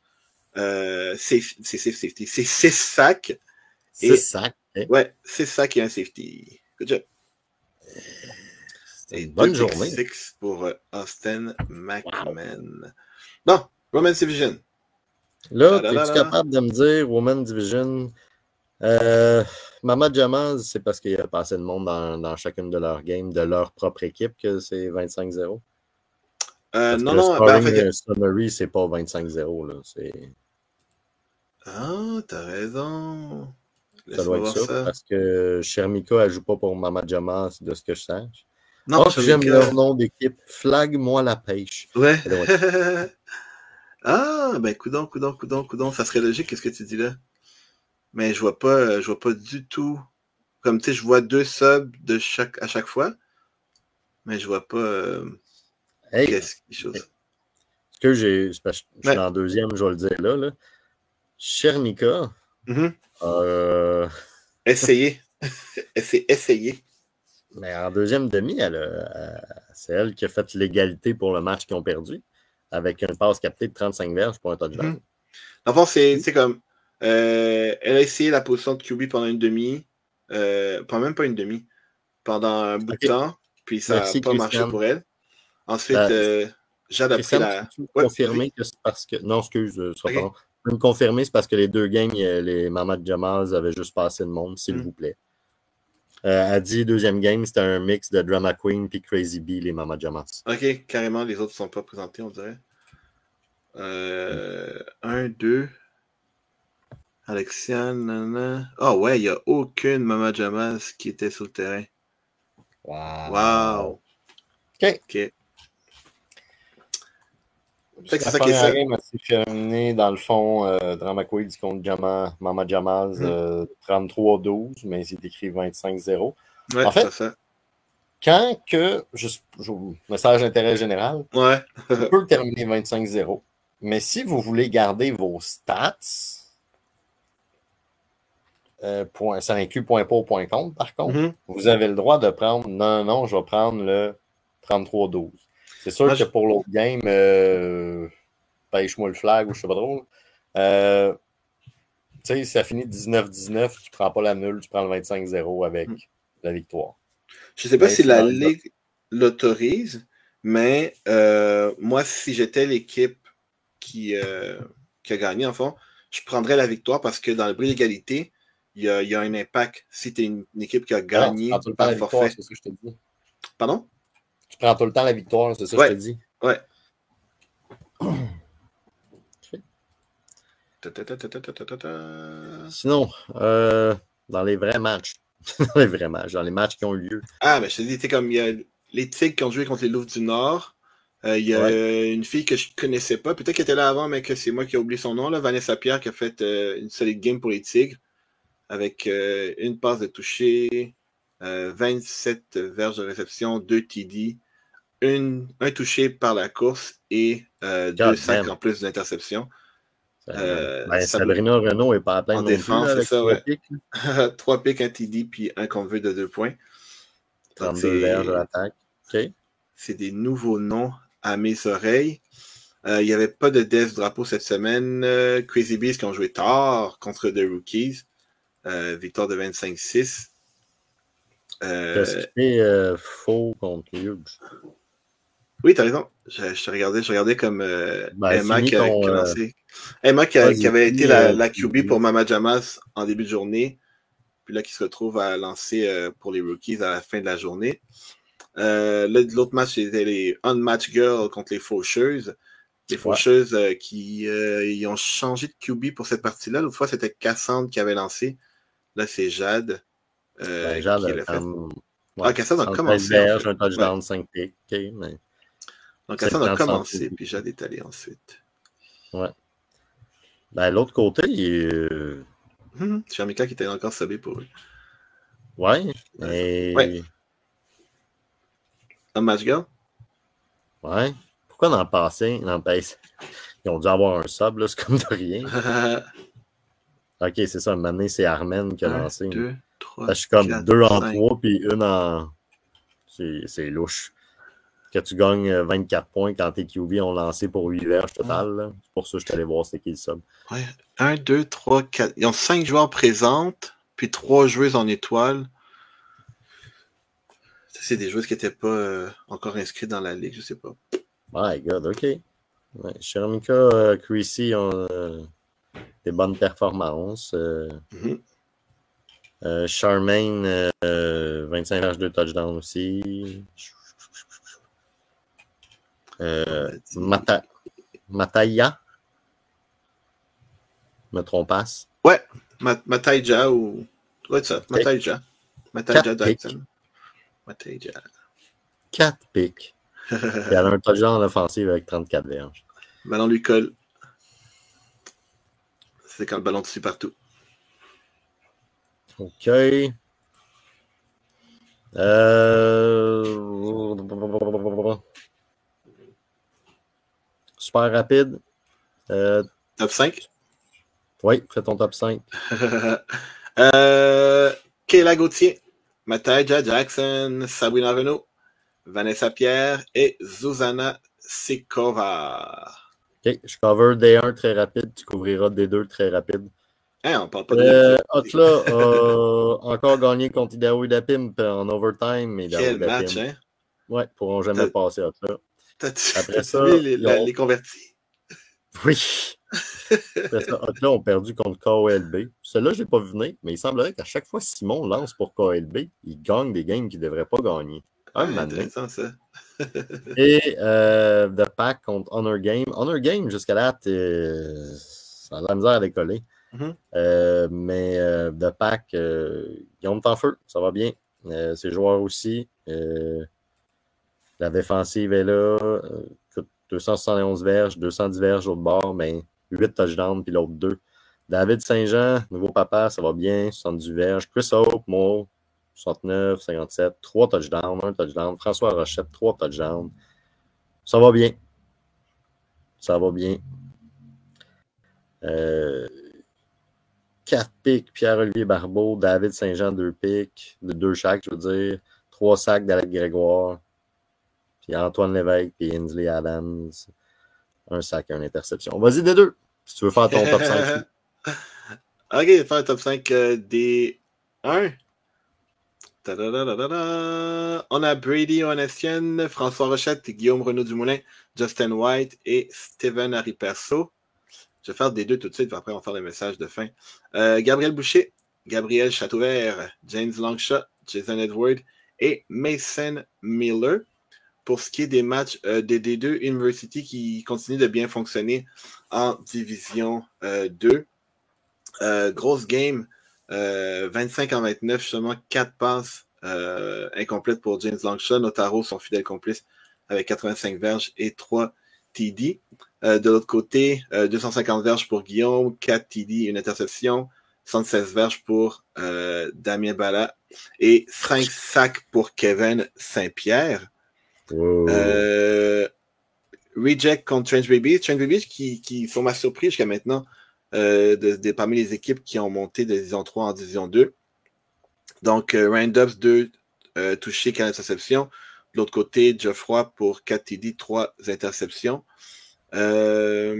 safety. Ses 6 sacs. 6 sacs. Ouais, 6 sacs et un safety. Good job. Et bonne journée. 6 pour Austin McMahon. Bon, Women's Division. Là, es-tu capable de me dire Women's Division? Mama Jamaz, c'est parce qu'il y a pas assez de monde dans chacune de leurs games, de leur propre équipe, que c'est 25-0? Non, en fait. Summary, c'est pas 25-0. Là, Ah, t'as raison. Ça doit être ça, parce que Shermika, elle joue pas pour Mama Jamaz, de ce que je sache. Non, j'aime leur nom d'équipe. Flag-moi la pêche. Ouais. Ah, ben, coudon. Ça serait logique, qu'est-ce que tu dis là? Mais je vois pas du tout. Comme tu sais, je vois 2 subs à chaque fois. Mais je vois pas. Qu'est-ce que j'ai. Je suis en deuxième, je vais le dire là. Shermika. Essayez. Essayez. Mais en deuxième demi, c'est elle qui a fait l'égalité pour le match qu'ils ont perdu, avec une passe captée de 35 verges pour un touchdown. En fait, c'est comme. Elle a essayé la position de QB pendant une demi. Même pas une demi. Pendant un bout de temps. Puis ça n'a pas marché pour elle. Ensuite, Jade a pris la. Confirmer que c'est parce que. Non, excuse, ce sera pas long. Je peux me confirmer, c'est parce que les deux games, les Mama Jamaz avaient juste pas assez de monde, s'il vous plaît. Elle dit, deuxième game, c'était un mix de Drama Queen puis Crazy Bee, les Mama Jamaz. Ok, carrément, les autres ne sont pas présentés, on dirait. 1, 2. Alexiane, nana. Ah ouais, il n'y a aucune Mama Jamaz qui était sur le terrain. Wow. Ok. C'est ça qui est ça. Game assez terminé, dans le fond, Drama Queen contre Mama Jamaz 33-12, mais c'est écrit 25-0. Ouais, en fait, ça. Quand que, message d'intérêt général, on peut terminer 25-0, mais si vous voulez garder vos stats, ça inclut point pour, point contre, par contre, vous avez le droit de prendre, non, je vais prendre le 33-12. C'est sûr que pour l'autre game, pêche-moi le flag ou je sais pas trop. Tu sais, ça finit 19-19, tu prends pas la nulle, tu prends le 25-0 avec la victoire. Je sais pas si la Ligue l'autorise, mais moi, si j'étais l'équipe qui a gagné, en fond, je prendrais la victoire parce que dans le bris d'égalité, il y a un impact si tu es une équipe qui a gagné par forfait. C'est ce que je te dis. Pardon? Tu prends tout le temps la victoire, c'est ça que je te dis. Ouais. Sinon, dans les vrais matchs, dans les matchs qui ont eu lieu. Ah, mais je te dis, tu sais, comme il y a les Tigres qui ont joué contre les Loups du Nord. Il y a une fille que je connaissais pas, peut-être qu'elle était là avant, mais que c'est moi qui ai oublié son nom, là, Vanessa Pierre, qui a fait une solide game pour les Tigres, avec une passe de toucher, 27 verges de réception, 2 TD, un touché par la course et 2 sacs en plus d'interception. Sabrina Renault n'est pas à plein en non défense, plus, c'est avec ça, 3 ouais. pics. 3 pics, un TD, puis un convert de 2 points. 32 verges de l'attaque. OK. C'est des nouveaux noms à mes oreilles. Il n'y avait pas de dev drapeau cette semaine. Crazy Bees qui ont joué tard contre The Rookies. Victoire de 25-6. Qu'est-ce qui fait faux contre Huge? Oui, t'as raison. Je regardais comme Emma qui a lancé. Emma qui avait été la QB pour Mama Jamas en début de journée. Puis là, qui se retrouve à lancer pour les Rookies à la fin de la journée. L'autre match, c'était les Unmatched Girls contre les Faucheuses. Les Faucheuses qui ils ont changé de QB pour cette partie-là. L'autre fois, c'était Cassandre qui avait lancé. Là, c'est Jade. Jade qui l'a fait. Ouais, Cassandre a commencé. Verges, un touchdown, 5 picks. Okay, mais... Donc, Cassandre a commencé, puis Jade est allé ensuite. Ouais. L'autre côté, c'est Mika qui était encore sabé pour eux. Ouais. Mais... Ouais. Un match girl? Ouais. Pourquoi dans le passé, ils ont dû avoir un sub, là, c'est comme de rien. Ok, c'est ça. Maintenant, c'est Armen qui a lancé. 2, 3, je suis comme 4, 2 en 5. 3, puis une en... C'est louche. Que tu gagnes 24 points quand tes QB ont lancé pour 8 verges total. C'est pour ça que je suis allé voir c'est qui le sub. Ouais. 1, 2, 3, 4. Ils ont 5 joueurs présentes, puis 3 joueuses en étoile. Ça, c'est des joueuses qui n'étaient pas encore inscrites dans la ligue, je sais pas. My God, ok. Ouais, Shermika, Creasy ont des bonnes performances. Charmaine, 25 verges de touchdown aussi. Mataya. Me trompasse. Ouais, Mataija ou. Ouais, ça. Mataija. Mataija Jackson. Mataija. 4 pics. Elle a un touchdown en offensive avec 34 verges. Le ballon lui colle. C'est quand le ballon te suit partout. OK. Super rapide. Top 5? Oui, fais ton top 5. Kayla Gauthier, Mataija Jackson, Sabrina Renault, Vanessa Pierre et Zuzana Sikova. OK, je cover D1 très rapide, tu couvriras D2 très rapide. Hein, on parle pas de Otla a encore gagné contre Idaho Dapim en overtime. Quel match, hein? Ouais, ils pourront jamais passer Otla. Après ça, les convertis? Oui. Après ça, Otla ont perdu contre KOLB. Celui-là, je ne l'ai pas vu venir, mais il semblerait qu'à chaque fois Simon lance pour KOLB, il gagne des games qu'il ne devrait pas gagner. Intéressant, ça. Et The Pack contre Honor Game. Honor Game, jusqu'à là, ça a la misère à décoller. Mais The Pack, ils ont en feu, ça va bien. Ses joueurs aussi. La défensive est là. 271 verges, 210 verges au bord, mais 8 touchdowns, puis l'autre 2. David Saint-Jean, nouveau papa, ça va bien, 70 verges. Chris Hope, moi, 69, 57, 3 touchdowns, 1 touchdown. François Rochette, 3 touchdowns. Ça va bien. Ça va bien. 4 pics, Pierre-Olivier Barbeau, David Saint-Jean, 2 pics, 2 chaque, je veux dire. 3 sacs d'Alec Grégoire. Puis Antoine Lévesque, puis Inslee Adams. 1 sac et 1 interception. Vas-y, des 2, si tu veux faire ton top 5. OK, faire un top 5 des 1. On a Brady Onestienne, François Rochette, Guillaume Renaud-Dumoulin, Justin White et Steven Hariperso. Je vais faire des 2 tout de suite, puis après on va faire les messages de fin. Gabriel Boucher, Gabriel Châteauvert, James Longshaw, Jason Edward et Mason Miller. Pour ce qui est des matchs des D2 University qui continuent de bien fonctionner en Division 2. Grosse game, 25-29, justement 4 passes incomplètes pour James Longshaw. Notaro, son fidèle complice, avec 85 verges et 3 TD. De l'autre côté, 250 verges pour Guillaume, 4 TD, une interception, 76 verges pour Damien Bala et 5 sacs pour Kevin Saint-Pierre. Reject contre Trench Baby. Trench Baby qui sont ma surprise jusqu'à maintenant parmi les équipes qui ont monté de Division 3 en Division 2. Donc, Randoms, 2 touchés, 4 interceptions. De l'autre côté, Geoffroy pour 4 TD, 3 interceptions. À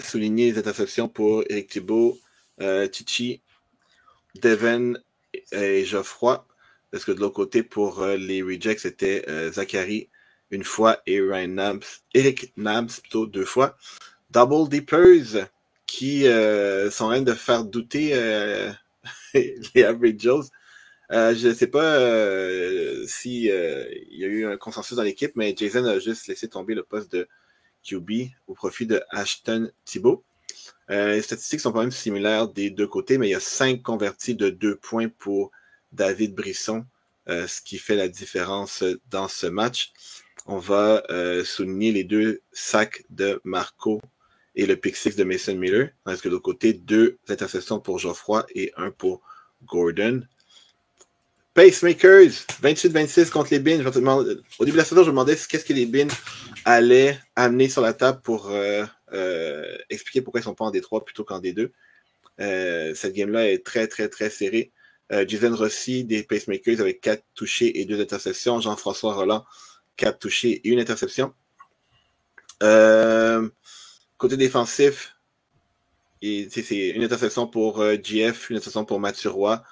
souligner les interceptions pour Éric Thibault, Chichi, Devin et Geoffroy. Parce que de l'autre côté, pour les rejects, c'était Zachary une fois et Eric Nabs plutôt 2 fois. Double Deepers qui sont en train de faire douter les Average Joes. Je ne sais pas si il y a eu un consensus dans l'équipe, mais Jason a juste laissé tomber le poste de QB au profit de Ashton Thibault. Les statistiques sont quand même similaires des deux côtés, mais il y a 5 convertis de 2 points pour David Brisson, ce qui fait la différence dans ce match. On va souligner les 2 sacs de Marco et le pick 6 de Mason Miller, tandis que de l'autre côté, 2 interceptions pour Geoffroy et 1 pour Gordon. Pacemakers, 28-26 contre les Bins. Au début de la saison, je me demandais qu'est-ce que les Bins allaient amener sur la table pour expliquer pourquoi ils ne sont pas en D3 plutôt qu'en D2. Cette game-là est très, très, très serrée. Jason Rossi des Pacemakers avec 4 touchés et 2 interceptions. Jean-François Roland, 4 touchés et 1 interception. Côté défensif, c'est une interception pour GF, une interception pour Mathieu Roy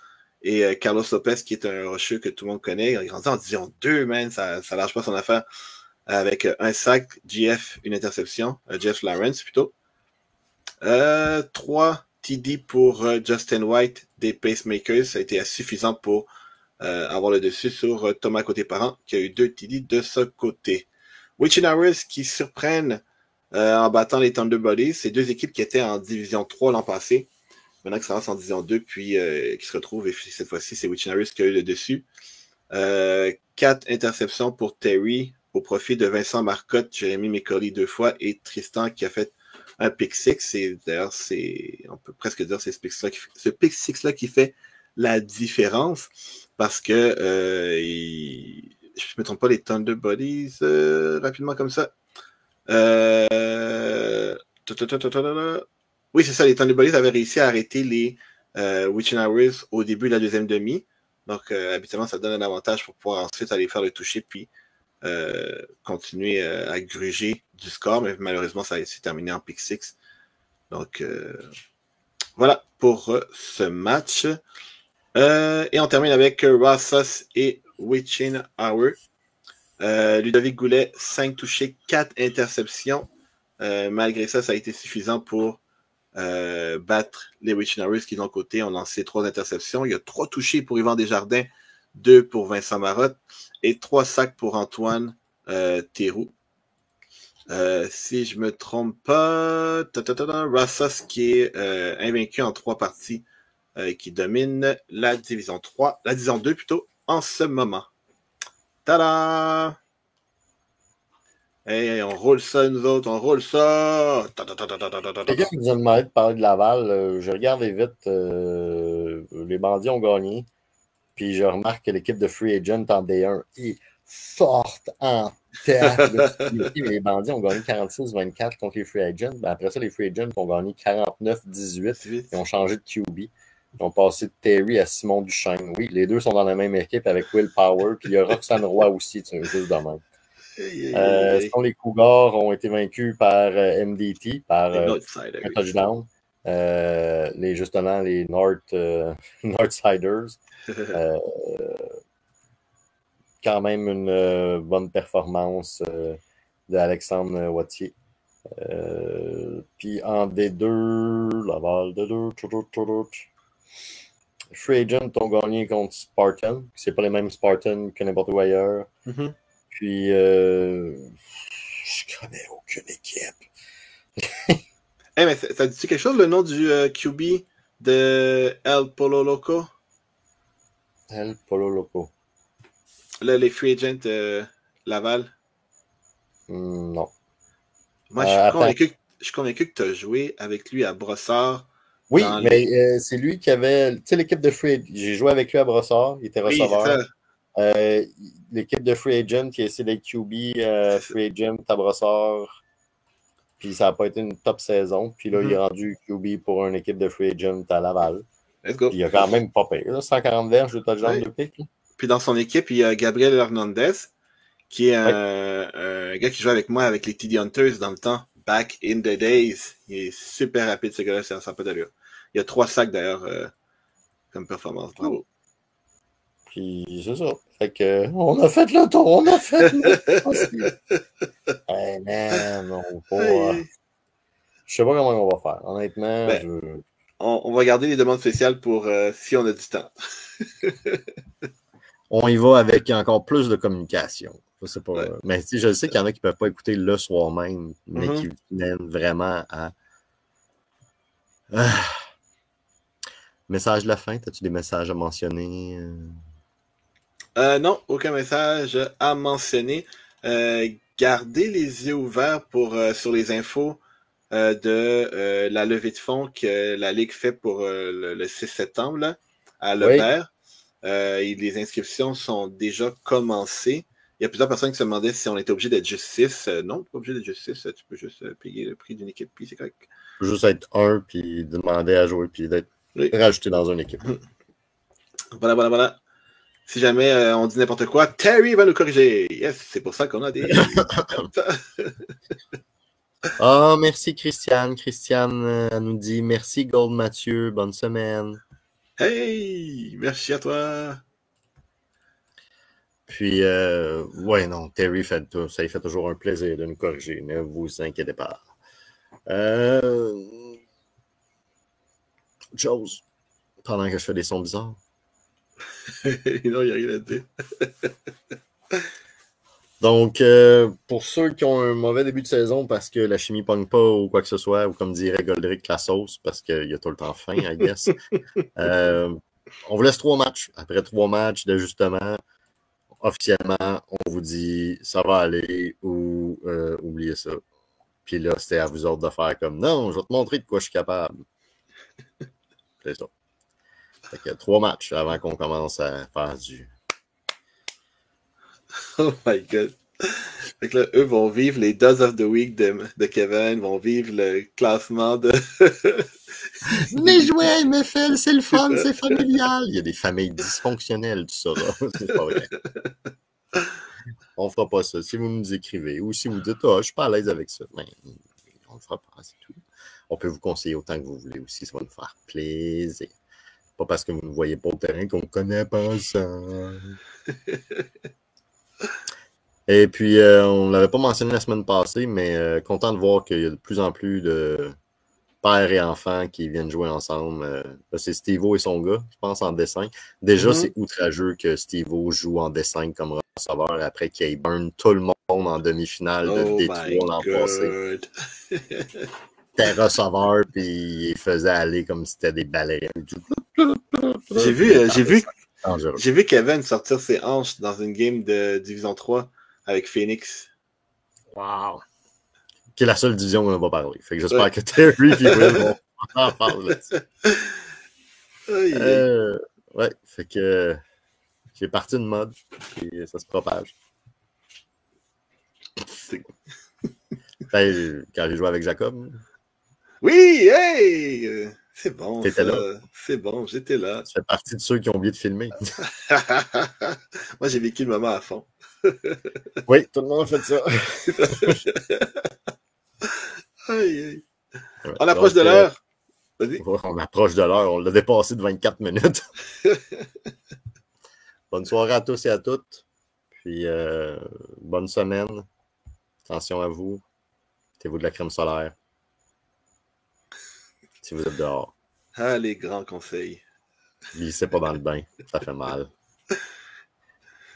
et Carlos Lopez, qui est un rocheux que tout le monde connaît. Il est grandi en Division 2, man, ça lâche pas son affaire. Avec un sac, GF, une interception. Jeff Lawrence, plutôt. 3 TD pour Justin White des Pacemakers. Ça a été suffisant pour avoir le dessus sur Thomas Côté-Parent, qui a eu 2 TD de ce côté. Witching Hours qui surprennent en battant les Thunderbodies. C'est 2 équipes qui étaient en Division 3 l'an passé. Maintenant qu'ils s'avancent en Division 2, puis qui se retrouvent, et cette fois-ci, c'est Witching Hours qui a eu le dessus. 4 interceptions pour Terry au profit de Vincent Marcotte, Jérémy Mécolli 2 fois et Tristan qui a fait un pick 6. Et d'ailleurs, on peut presque dire que c'est ce pick 6-là qui fait la différence parce que je ne me trompe pas, les Thunder Bodies rapidement comme ça. Oui, c'est ça, les Thunder Bodies avaient réussi à arrêter les Witching Hours au début de la deuxième demi. Donc, habituellement, ça donne un avantage pour pouvoir ensuite aller faire le toucher puis continuer à gruger du score, mais malheureusement, ça s'est terminé en pick 6. Donc, voilà pour ce match. Et on termine avec Rossos et Witching Hour. Ludovic Goulet, 5 touchés, 4 interceptions. Malgré ça, ça a été suffisant pour battre les Witching Hours qui, de l'autre côté, ont lancé 3 interceptions. Il y a 3 touchés pour Yvan Desjardins, 2 pour Vincent Marotte et 3 sacs pour Antoine Théroux. Si je me trompe pas, Rossos qui est invaincu en 3 parties qui domine la Division 3, la Division 2 plutôt, en ce moment. Tada! Hey, on roule ça, nous autres, on roule ça! Quelqu'un qui nous a demandé de parler de Laval. Je regarde vite. Les Bandits ont gagné. Puis je remarque que l'équipe de Free Agent en D1 est forte en tête. Les Bandits ont gagné 46-24 contre les Free Agents. Ben après ça, les Free Agents ont gagné 49-18. Ils ont changé de QB. Ils ont passé de Terry à Simon Duchesne. Oui, les deux sont dans la même équipe avec Will Power. Puis il y a Roxane Roy aussi, c'est juste de même. Sinon, les Cougars ont été vaincus par MDT, par un touchdown. Justement, les Northsiders. Quand même une bonne performance d'Alexandre Wattier. Puis en D2, Laval D2, Free Agent ont gagné contre Spartan. C'est pas les mêmes Spartans que n'importe où ailleurs. Mm-hmm. Puis je connais aucune équipe. Hey, mais ça dit quelque chose le nom du QB de El Polo Loco? El Polo Loco. Là, les Free Agents Laval? Non. Moi, je suis convaincu que tu as joué avec lui à Brossard. Oui, mais c'est lui qui avait. Tu sais, l'équipe de Free. J'ai joué avec lui à Brossard. Il était receveur. Euh, L'équipe de Free Agent qui a essayé d'être QB, Free Agent, Tabrassard, puis ça n'a pas été une top saison. Puis là, il est rendu QB pour une équipe de Free Agent à Laval. Let's go. Puis il a quand même pas payé, 140 verges de touchdown de pick. Puis dans son équipe, il y a Gabriel Hernandez, qui est un gars qui jouait avec moi avec les TD Hunters dans le temps. Back in the days. Il est super rapide, ce gars-là, ça n'a pas d'allure. Il y a 3 sacs d'ailleurs comme performance. Bravo. Puis c'est ça. Fait que on a fait le tour, on a fait le tour. Hey man, je sais pas comment on va faire. Honnêtement, on va garder les demandes spéciales pour si on a du temps. On y va avec encore plus de communication. Je sais pas. Mais je sais qu'il y en a qui ne peuvent pas écouter le soir même, mais qui viennent vraiment à. Message de la fin, as-tu des messages à mentionner? Non, aucun message à mentionner. Gardez les yeux ouverts sur les infos de la levée de fonds que la Ligue fait pour le 6 septembre là, à Lebert. Les inscriptions sont déjà commencées. Il y a plusieurs personnes qui se demandaient si on était obligé d'être juste 6. Non, tu n'es pas obligé d'être juste 6. Tu peux juste payer le prix d'une équipe, puis c'est correct. Tu peux juste être un, puis demander à jouer, puis d'être rajouté dans une équipe. Voilà. Si jamais on dit n'importe quoi, Terry va nous corriger. Yes, c'est pour ça qu'on a des... Merci Christiane. Christiane nous dit merci Gold Mathieu, bonne semaine. Hey, merci à toi. Puis, Terry ça lui fait toujours un plaisir de nous corriger, ne vous inquiétez pas. Chose, pendant que je fais des sons bizarres. Non, il n'y a rien à dire. Donc, pour ceux qui ont un mauvais début de saison parce que la chimie ne pogne pas ou quoi que ce soit, ou comme dirait Goldrick, la sauce, parce qu'il y a tout le temps faim, I guess. On vous laisse 3 matchs. Après 3 matchs d'ajustement, officiellement, on vous dit ça va aller ou oubliez ça. Puis là, c'était à vous autres de faire comme non, je vais te montrer de quoi je suis capable. C'est ça. Fait que 3 matchs avant qu'on commence à faire du. Oh my god. Fait que là, eux vont vivre les Does of the Week de Kevin, vont vivre le classement de. Mais jouer à MFL, c'est le fun, c'est familial. Il y a des familles dysfonctionnelles, tu sauras. C'est pas vrai. On fera pas ça. Si vous nous écrivez ou si vous dites je suis pas à l'aise avec ça, ben, on le fera pas, c'est tout. On peut vous conseiller autant que vous voulez aussi, ça va nous faire plaisir. Pas parce que vous ne voyez pas au terrain qu'on connaît pas ça. Et puis, on ne l'avait pas mentionné la semaine passée, mais content de voir qu'il y a de plus en plus de pères et enfants qui viennent jouer ensemble. Là, c'est Steve-O et son gars, je pense, en dessin. Déjà, c'est outrageux que Steve-O joue en dessin comme receveur après qu'il ait burn tout le monde en demi-finale de Détroit l'an passé. C'était receveur, puis il faisait aller comme si c'était des ballerines. J'ai vu Kevin sortir ses hanches dans une game de Division 3 avec Phoenix. Wow! Qui est la seule division où on n'a pas parlé. Fait que j'espère que Terry et Will vont en parler là-dessus. Fait que j'ai parti une mode, et ça se propage. Quand j'ai joué avec Jacob. Oui, hey! C'est bon. T'étais là. C'est bon, j'étais là. Tu fais partie de ceux qui ont oublié de filmer. Moi, j'ai vécu le moment à fond. Oui, tout le monde a fait ça. Aïe. On approche de l'heure. Vas-y. On approche de l'heure. On l'a dépassé de 24 minutes. Bonne soirée à tous et à toutes. Puis, bonne semaine. Attention à vous. Mettez-vous de la crème solaire. Si vous êtes dehors. Ah, les grands conseils. Glissez pas dans le bain. Ça fait mal.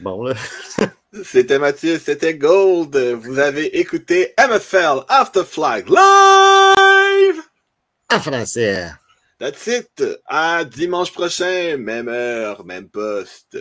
Bon, là. C'était Mathieu, c'était Gold. Vous avez écouté MFL After Flag live en français. That's it. À dimanche prochain. Même heure, même poste.